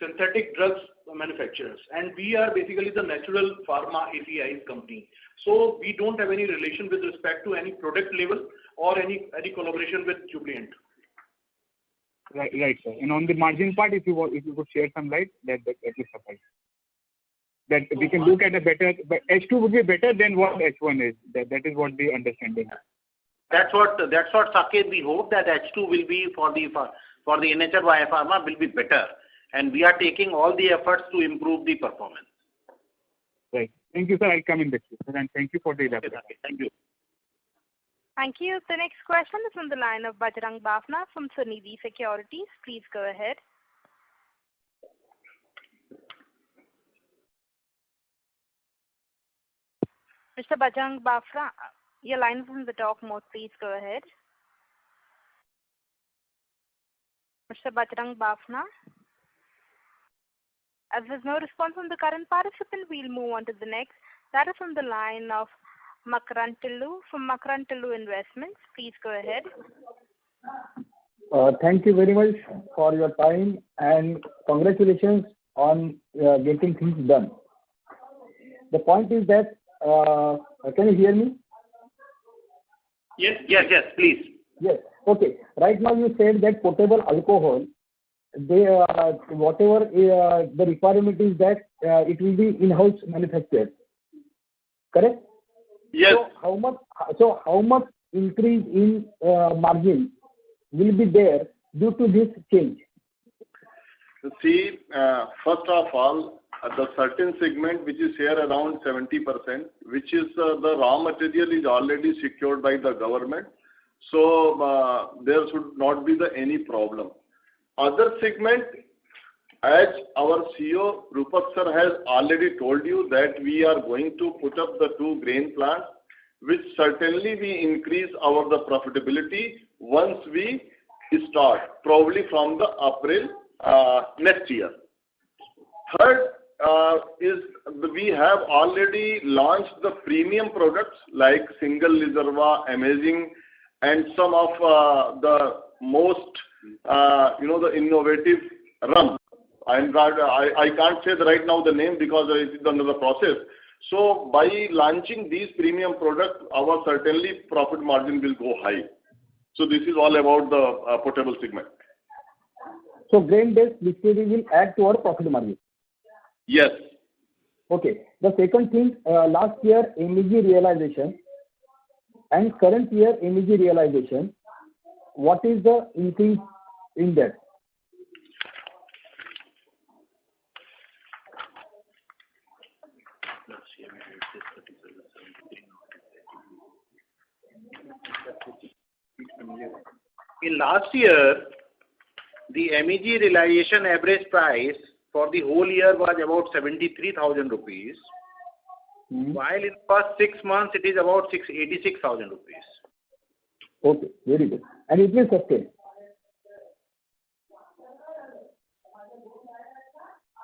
synthetic drugs manufacturers, and we are basically the natural pharma APIs company. So we don't have any relation with respect to any product level or any collaboration with Jubilant. Right, sir. And on the margin part, if you could share some light, that will suffice. That we can look at a better, but H2 would be better than what H1 is. That is what the understanding is. That's what Saket, we hope that H2 will be for the NHR Biopharma will be better, and we are taking all the efforts to improve the performance. Right. Thank you, sir. I'll come in the queue, and thank you for the elaboration. Okay, thank you. Thank you. The next question is on the line of Bajrang Bafna from Sunidhi Securities. Please go ahead. Mr. Bajrang Bafna, your line is in the talk mode. Please go ahead. Mr. Bajrang Bafna. As there's no response from the current participant, we'll move on to the next. That is on the line of Makrantillu from Makrantillu Investments. Please go ahead. Thank you very much for your time and congratulations on getting things done. The point is that, can you hear me? Yes, please. Yes. Okay. Right now you said that potable alcohol, whatever the requirement is that it will be in-house manufactured. Correct? Yes. So how much increase in margin will be there due to this change? See, first of all, the certain segment which is here around 70%, which is the raw material is already secured by the government. So there should not be any problem. Other segment, as our CEO Rupak sir has already told you that we are going to put up the 2 grain plants, which certainly we increase the profitability once we start, probably from the April next year. Third is we have already launched the premium products like Single Reserva, Amazing, and some of the most the innovative rum. I can't say right now the name because it is under the process. So by launching these premium products, our certainly profit margin will go high. So this is all about the potable segment. So grain-based distillery will add to our profit margin. Yes. Okay. The second thing, last year MEG realization and current year MEG realization, what is the increase in that? In last year, the MEG realization average price for the whole year was about 73,000 rupees, while in first 6 months it is about 86,000 rupees. Okay, very good. And it will sustain.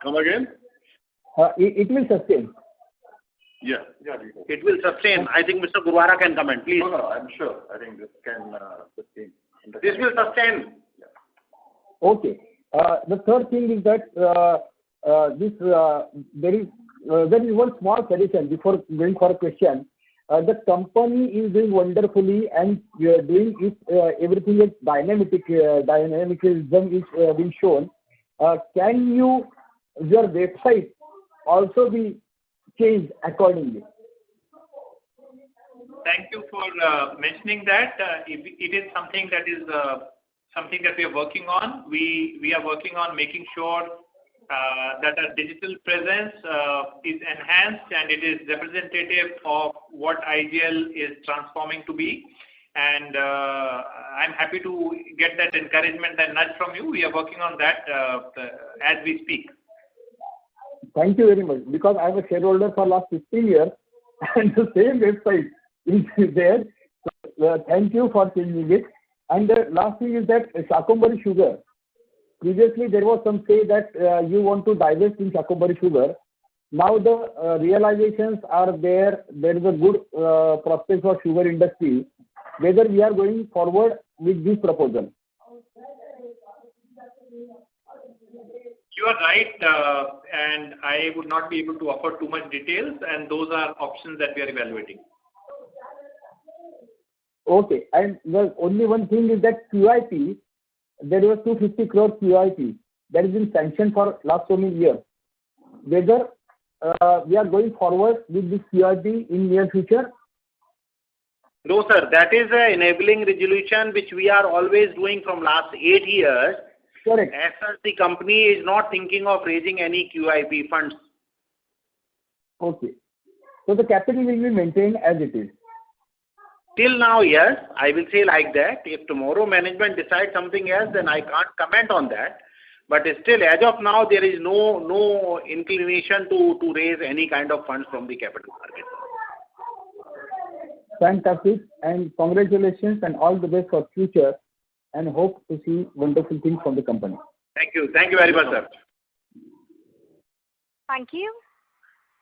Come again? It will sustain. Yeah. It will sustain. I think Mr. Gurwara can comment, please. No, I'm sure. I think this can sustain. This will sustain. Okay. The third thing is that there is one small suggestion before going for a question. The company is doing wonderfully and we are doing it. Everything is dynamism is being shown. Can you your website also be changed accordingly? Thank you for mentioning that. It is something that we are working on. We are working on making sure that our digital presence is enhanced and it is representative of what IGL is transforming to be. And I'm happy to get that encouragement and nudge from you. We are working on that as we speak. Thank you very much. Because I'm a shareholder for last 15 years and the same website is there. So, thank you for changing it. And the last thing is that Shakumbari Sugar. Previously, there was some say that you want to divest in Shakumbari Sugar. Now the realizations are there. There is a good prospect for sugar industry. Whether we are going forward with this proposal. You are right, and I would not be able to offer too much details, and those are options that we are evaluating. Okay, and the only one thing is that QIP, there was 250 crore QIP that has been sanctioned for last so many years. Whether we are going forward with this QIP in near future? No, sir. That is an enabling resolution which we are always doing from last 8 years. Correct. As such, the company is not thinking of raising any QIP funds. Okay. So the capital will be maintained as it is. Till now, yes. I will say like that. If tomorrow management decides something else, then I can't comment on that. But still, as of now, there is no inclination to raise any kind of funds from the capital market. Fantastic, and congratulations and all the best for future, and hope to see wonderful things from the company. Thank you. Thank you very much, sir. Thank you.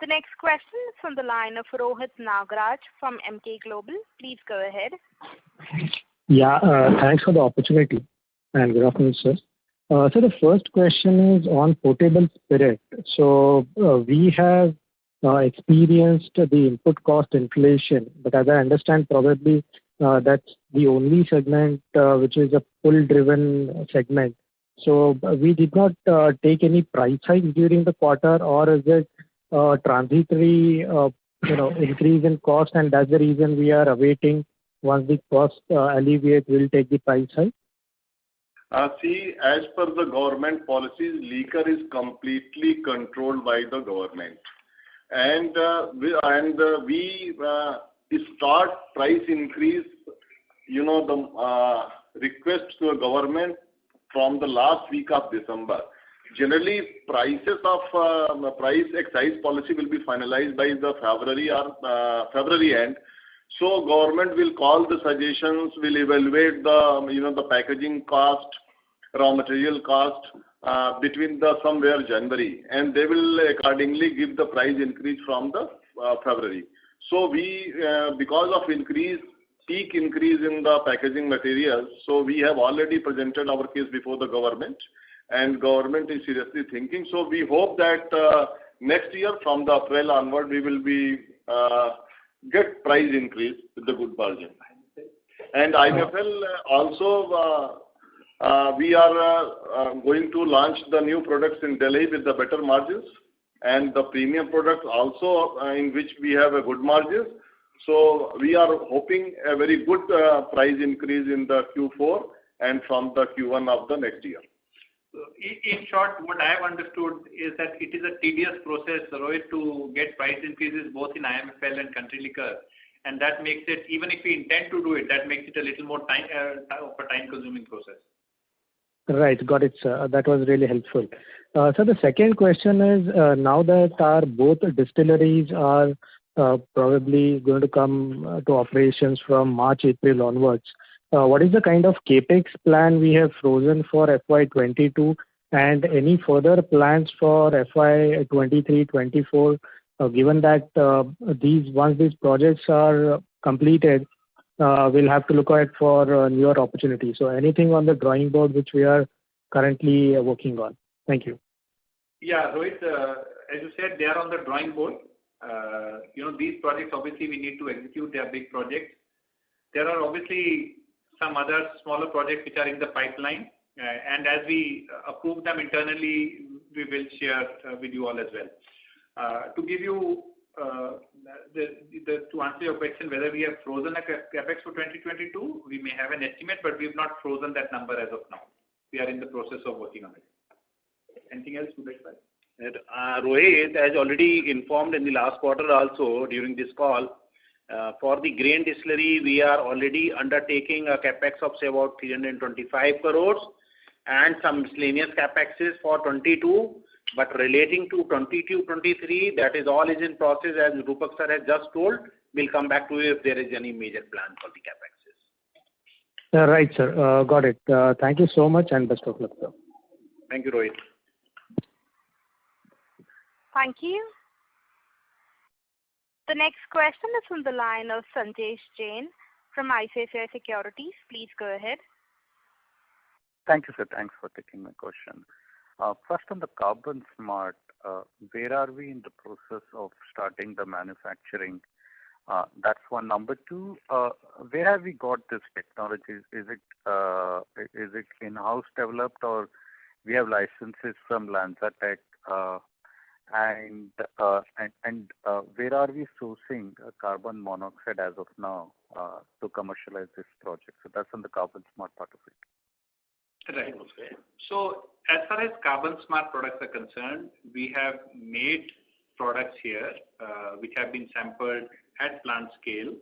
The next question is from the line of Rohit Nagraj from Emkay Global. Please go ahead. Yeah, thanks for the opportunity and good afternoon, sir. So the first question is on potable spirit. So we have experienced the input cost inflation, but as I understand, probably that's the only segment which is a pull-driven segment. So we did not take any price hikes during the quarter, or is it transitory, increase in cost, and that's the reason we are awaiting once the cost alleviate, we'll take the price hike? See, as per the government policies, liquor is completely controlled by the government. And we start price increase, the request to the government from the last week of December. Generally, prices of price excise policy will be finalized by the February end. So government will call the suggestions, will evaluate the packaging cost, raw material cost between the somewhere January, and they will accordingly give the price increase from the February. So we because of peak increase in the packaging materials, so we have already presented our case before the government, and government is seriously thinking. So we hope that next year from the April onward we will be get price increase with the good margin. And IMFL also we are going to launch the new products in Delhi with the better margins, and the premium products also in which we have a good margins. So we are hoping a very good price increase in the Q4 and from the Q1 of the next year. In short, what I have understood is that it is a tedious process, Rohit, to get price increases both in IMFL and country liquor, and that makes it, even if we intend to do it, that makes it a little more time-consuming process. Right, got it, sir. That was really helpful. So the second question is, now that our both distilleries are probably going to come to operations from March, April onwards, what is the kind of capex plan we have frozen for FY22, and any further plans for FY23, 24, given that once these projects are completed, we'll have to look out for newer opportunities. So anything on the drawing board which we are currently working on? Thank you. Yeah, Rohit, as you said, they are on the drawing board. These projects, obviously, we need to execute. They are big projects. There are obviously some other smaller projects which are in the pipeline. And as we approve them internally, we will share with you all as well. To give you to answer your question, whether we have frozen a capex for 2022, we may have an estimate, but we have not frozen that number as of now. We are in the process of working on it. Anything else, Suresh? Rohit has already informed in the last quarter also during this call. For the grain distillery, we are already undertaking a capex of say about 325 crores and some miscellaneous capexes for 22. But relating to 22-23, that is all is in process, as Rupak sir has just told. We'll come back to you if there is any major plan for the capexes. Right, sir. Got it. Thank you so much and best of luck, sir. Thank you, Rohit. Thank you. The next question is from the line of Sanjesh Jain from ICICI Securities. Please go ahead. Thank you, sir. Thanks for taking my question. First, on the Carbon Smart, where are we in the process of starting the manufacturing? That's one. Number two, where have we got this technology? Is it in-house developed or we have licenses from LanzaTech? And where are we sourcing carbon monoxide as of now to commercialize this project? So that's on the Carbon Smart part of it. Right. So as far as Carbon Smart products are concerned, we have made products here which have been sampled at plant scale.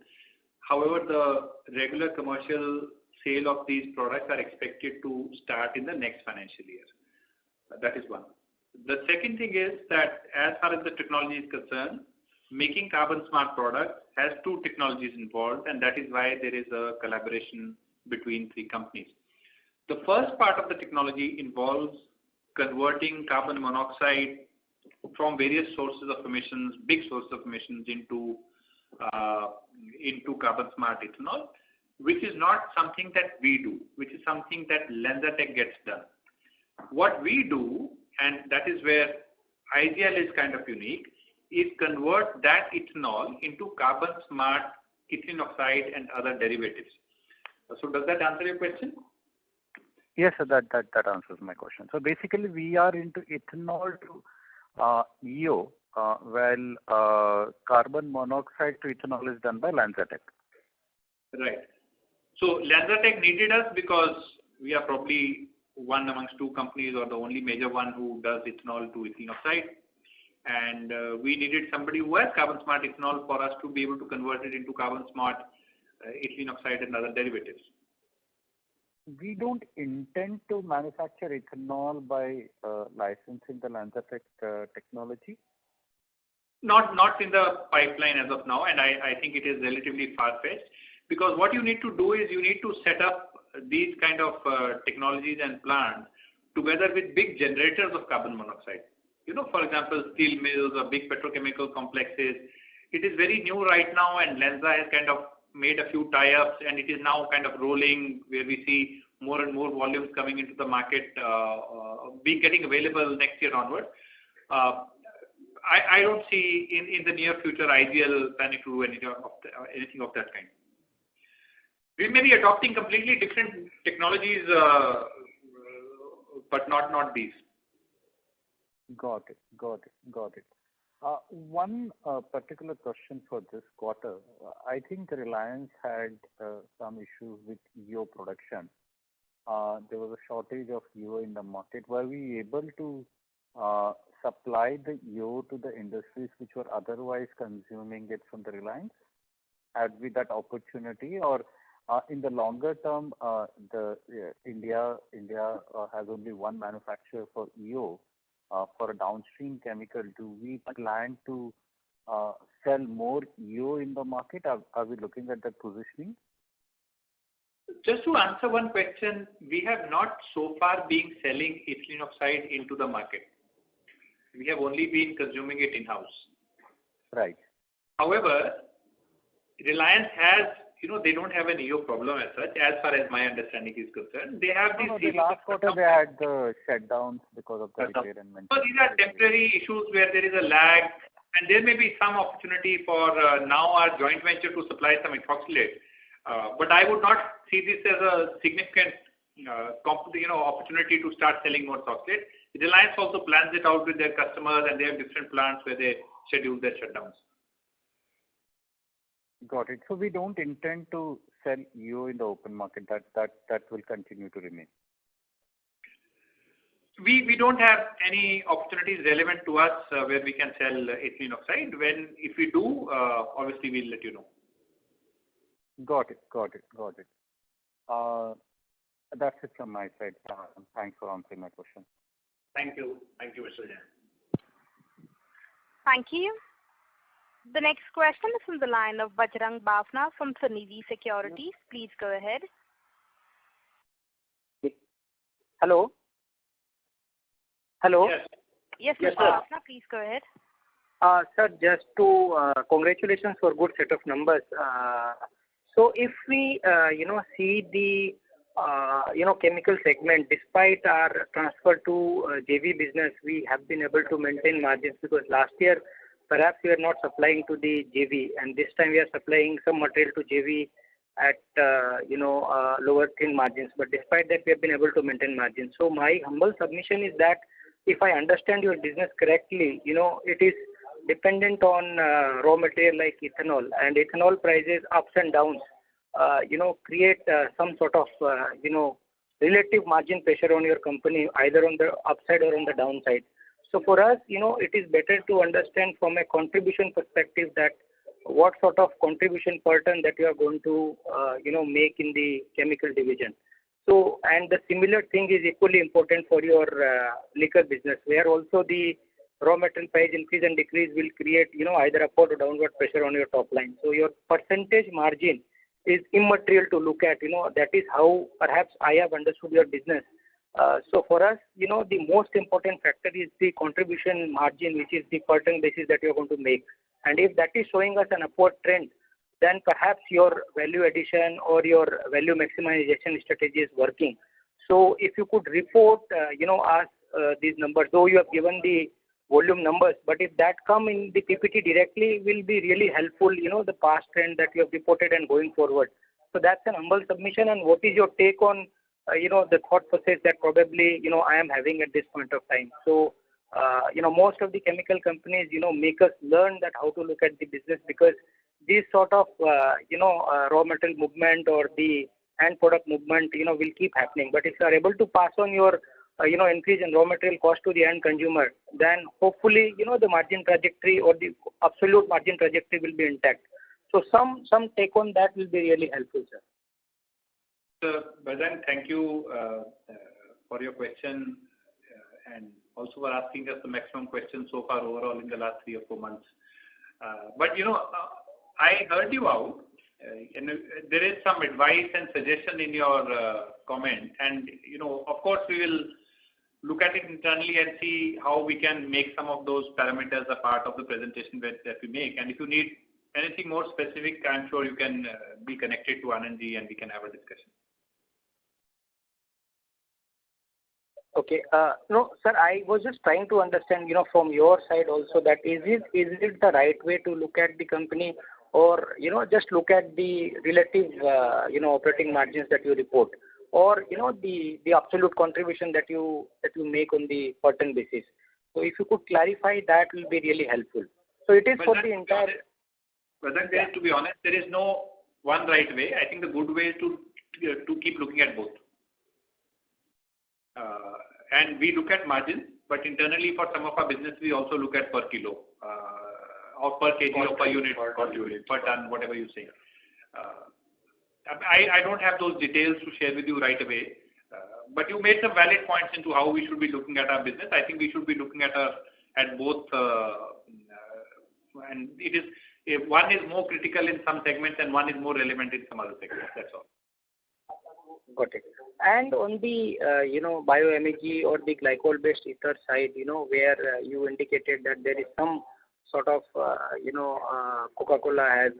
However, the regular commercial sale of these products are expected to start in the next financial year. That is one. The second thing is that as far as the technology is concerned, making Carbon Smart products has two technologies involved, and that is why there is a collaboration between three companies. The first part of the technology involves converting carbon monoxide from various sources of emissions, big sources of emissions, into Carbon Smart ethanol, which is not something that we do, which is something that LanzaTech gets done. What we do, and that is where IGL is kind of unique, is convert that ethanol into Carbon Smart ethylene oxide and other derivatives. So does that answer your question? Yes, sir, that answers my question. So basically, we are into ethanol to EO, while carbon monoxide to ethanol is done by LanzaTech. Right. So LanzaTech needed us because we are probably one amongst two companies or the only major one who does ethanol to ethylene oxide. And we needed somebody who has Carbon Smart ethanol for us to be able to convert it into Carbon Smart ethylene oxide and other derivatives. We don't intend to manufacture ethanol by licensing the LanzaTech technology? Not in the pipeline as of now, and I think it is relatively far-fetched, because what you need to do is you need to set up these kind of technologies and plants together with big generators of carbon monoxide. You know, for example, steel mills or big petrochemical complexes. It is very new right now, and Lenza has kind of made a few tie-ups, and it is now kind of rolling, where we see more and more volumes coming into the market, getting available next year onward. I don't see in the near future IGL planning to do anything of that kind. We may be adopting completely different technologies, but not these. Got it. One particular question for this quarter. I think Reliance had some issues with EO production. There was a shortage of EO in the market. Were we able to supply the EO to the industries which were otherwise consuming it from the Reliance? Had we that opportunity, or in the longer term, India has only one manufacturer for EO for a downstream chemical? Do we plan to sell more EO in the market? Are we looking at that positioning? Just to answer one question, we have not so far been selling ethylene oxide into the market. We have only been consuming it in-house. Right. However, Reliance has, they don't have an EO problem as such, as far as my understanding is concerned. They have the last quarter they had the shutdowns because of the repair and maintenance. So these are temporary issues where there is a lag, and there may be some opportunity for now our joint venture to supply some ethoxylate. But I would not see this as a significant opportunity to start selling more ethoxylate. Reliance also plans it out with their customers, and they have different plants where they schedule their shutdowns. Got it. So we don't intend to sell EO in the open market. That will continue to remain. We don't have any opportunities relevant to us where we can sell ethylene oxide. If we do, obviously we'll let you know. Got it. That's it from my side. Thanks for answering my question. Thank you, Mr. Jain. Thank you. The next question is from the line of Bajrang Bafna from Sunidhi Securities. Please go ahead. Hello. Yes, Mr. Bafna, please go ahead. Sir, just to congratulations for good set of numbers. So if we see the chemical segment, despite our transfer to JV business, we have been able to maintain margins, because last year perhaps we are not supplying to the JV, and this time we are supplying some material to JV at lower thin margins. But despite that, we have been able to maintain margins. So my humble submission is that if I understand your business correctly, it is dependent on raw material like ethanol, and ethanol prices ups and downs create some sort of relative margin pressure on your company, either on the upside or on the downside. So for us, it is better to understand from a contribution perspective that what sort of contribution per ton that you are going to make in the chemical division. So, and the similar thing is equally important for your liquor business, where also the raw material price increase and decrease will create either upward or downward pressure on your top line. So your percentage margin is immaterial to look at. That is how perhaps I have understood your business. So for us, the most important factor is the contribution margin, which is the per ton basis that you are going to make. And if that is showing us an upward trend, then perhaps your value addition or your value maximization strategy is working. So if you could report, us these numbers, though you have given the volume numbers, but if that come in the PPT directly, will be really helpful, the past trend that you have reported and going forward. So that's an humble submission. And what is your take on, the thought process that probably, I am having at this point of time? So, most of the chemical companies, make us learn that how to look at the business, because this sort of, raw material movement or the end product movement, will keep happening. But if you are able to pass on your, increase in raw material cost to the end consumer, then hopefully, the margin trajectory or the absolute margin trajectory will be intact. So some take on that will be really helpful, sir. So, Bajrang, thank you for your question and also for asking us the maximum question so far overall in the last 3 or 4 months. But, I heard you out. And there is some advice and suggestion in your comment. And, of course, we will look at it internally and see how we can make some of those parameters a part of the presentation that we make. And if you need anything more specific, I'm sure you can be connected to Anandji and we can have a discussion. Okay. No, sir, I was just trying to understand, from your side also, that is it the right way to look at the company, or, just look at the relative, operating margins that you report, or, the absolute contribution that you make on the per ton basis. So if you could clarify, that will be really helpful. So it is But for the entire... Bajrang, to be honest, there is no one right way. I think the good way is to keep looking at both. And we look at margins, but internally for some of our business, we also look at per kilo, or per kg, or per unit, per ton, whatever you say. I don't have those details to share with you right away, but you made some valid points into how we should be looking at our business. I think we should be looking at both, and it is one is more critical in some segments and one is more relevant in some other segments. That's all. Got it. And on the, bio-MEG or the glycol-based ether side, where you indicated that there is some sort of, Coca-Cola has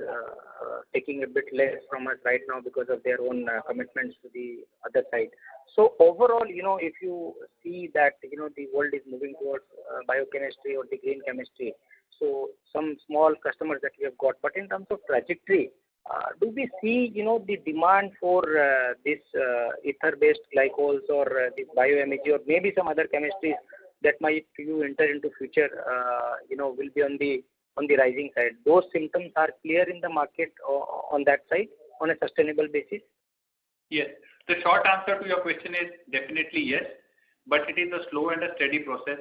taking a bit less from us right now because of their own commitments to the other side. So overall, if you see that, the world is moving towards biochemistry or the green chemistry, so some small customers that we have got, but in terms of trajectory, do we see, the demand for this ether-based glycols or the bio-MEG or maybe some other chemistries that might you enter into future, will be on the rising side. Those symptoms are clear in the market on that side on a sustainable basis? Yes. The short answer to your question is definitely yes, but it is a slow and a steady process.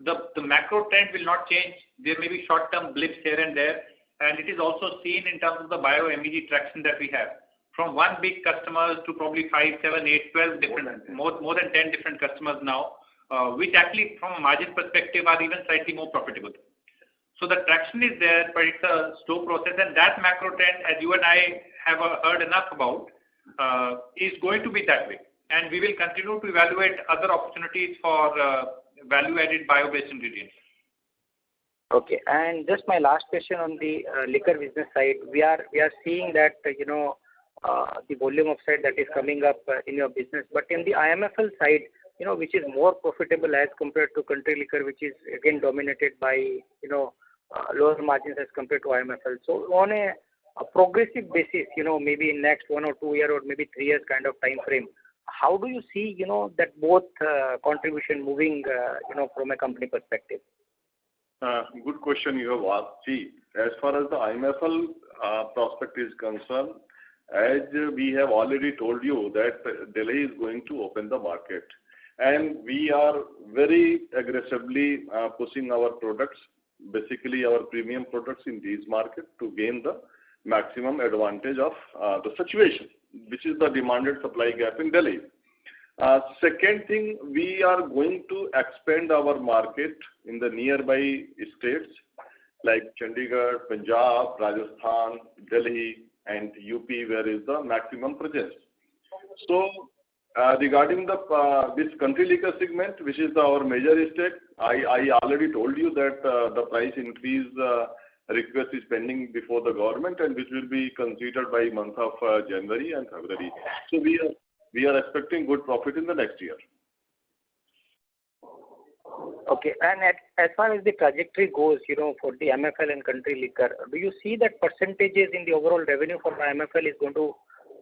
The macro trend will not change. There may be short-term blips here and there, and it is also seen in terms of the bio-MEG traction that we have. From one big customers to probably 5, 7, 8, 12 different, more than 10 different customers now, which actually from a margin perspective are even slightly more profitable. So the traction is there, but it's a slow process, and that macro trend, as you and I have heard enough about, is going to be that way. And we will continue to evaluate other opportunities for value-added bio-based ingredients. Okay, and just my last question on the liquor business side, we are seeing that the volume upside that is coming up in your business, but in the IMFL side, which is more profitable as compared to country liquor, which is again dominated by lower margins as compared to IMFL. So on a progressive basis, maybe in next 1 or 2 year or maybe 3 years kind of time frame, how do you see that both contribution moving from a company perspective? Good question you have asked. See, as far as the IMFL prospect is concerned, as we have already told you that Delhi is going to open the market, and we are very aggressively pushing our products, basically our premium products in these markets to gain the maximum advantage of the situation, which is the demand and supply gap in Delhi. Second thing, we are going to expand our market in the nearby states like Chandigarh, Punjab, Rajasthan, Delhi, and UP, where is the maximum presence. So, regarding this country liquor segment, which is our major stake, I already told you that the price increase request is pending before the government, and which will be considered by month of January and February. So we are expecting good profit in the next year. Okay, and as far as the trajectory goes, for the MFL and country liquor, do you see that percentages in the overall revenue for the MFL is going to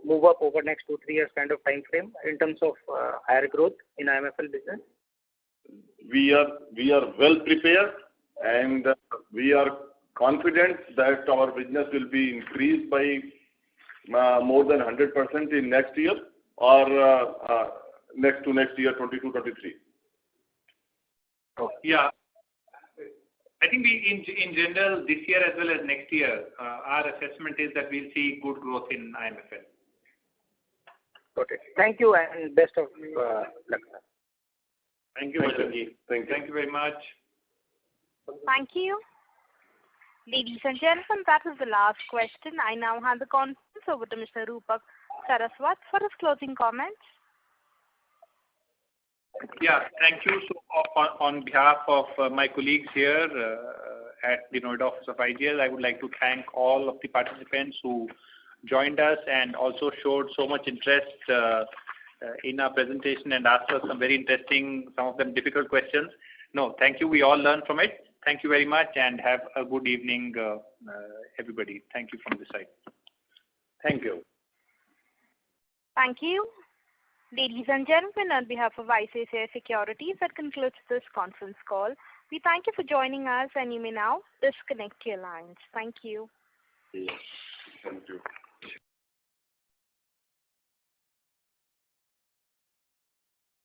move up over next 2-3 years kind of time frame in terms of higher growth in IMFL business? We are well prepared, and we are confident that our business will be increased by more than 100% in next year or next year, 22-23. Yeah, I think we in general this year as well as next year, our assessment is that we'll see good growth in IMFL. Okay, thank you and best of luck. Thank you, Vasanji. Thank you very much. Thank you. Ladies and gentlemen, that was the last question. I now hand the conference over to Mr. Rupak Saraswat for his closing comments. Yeah, thank you. So on behalf of my colleagues here at the Noida office of IGL, I would like to thank all of the participants who joined us and also showed so much interest in our presentation and asked us some very interesting, some of them difficult questions. No, thank you. We all learned from it. Thank you very much and have a good evening, everybody. Thank you from this side. Thank you. Thank you. Ladies and gentlemen, on behalf of ICICI Securities, that concludes this conference call. We thank you for joining us, and you may now disconnect your lines. Thank you. Yes. Thank you.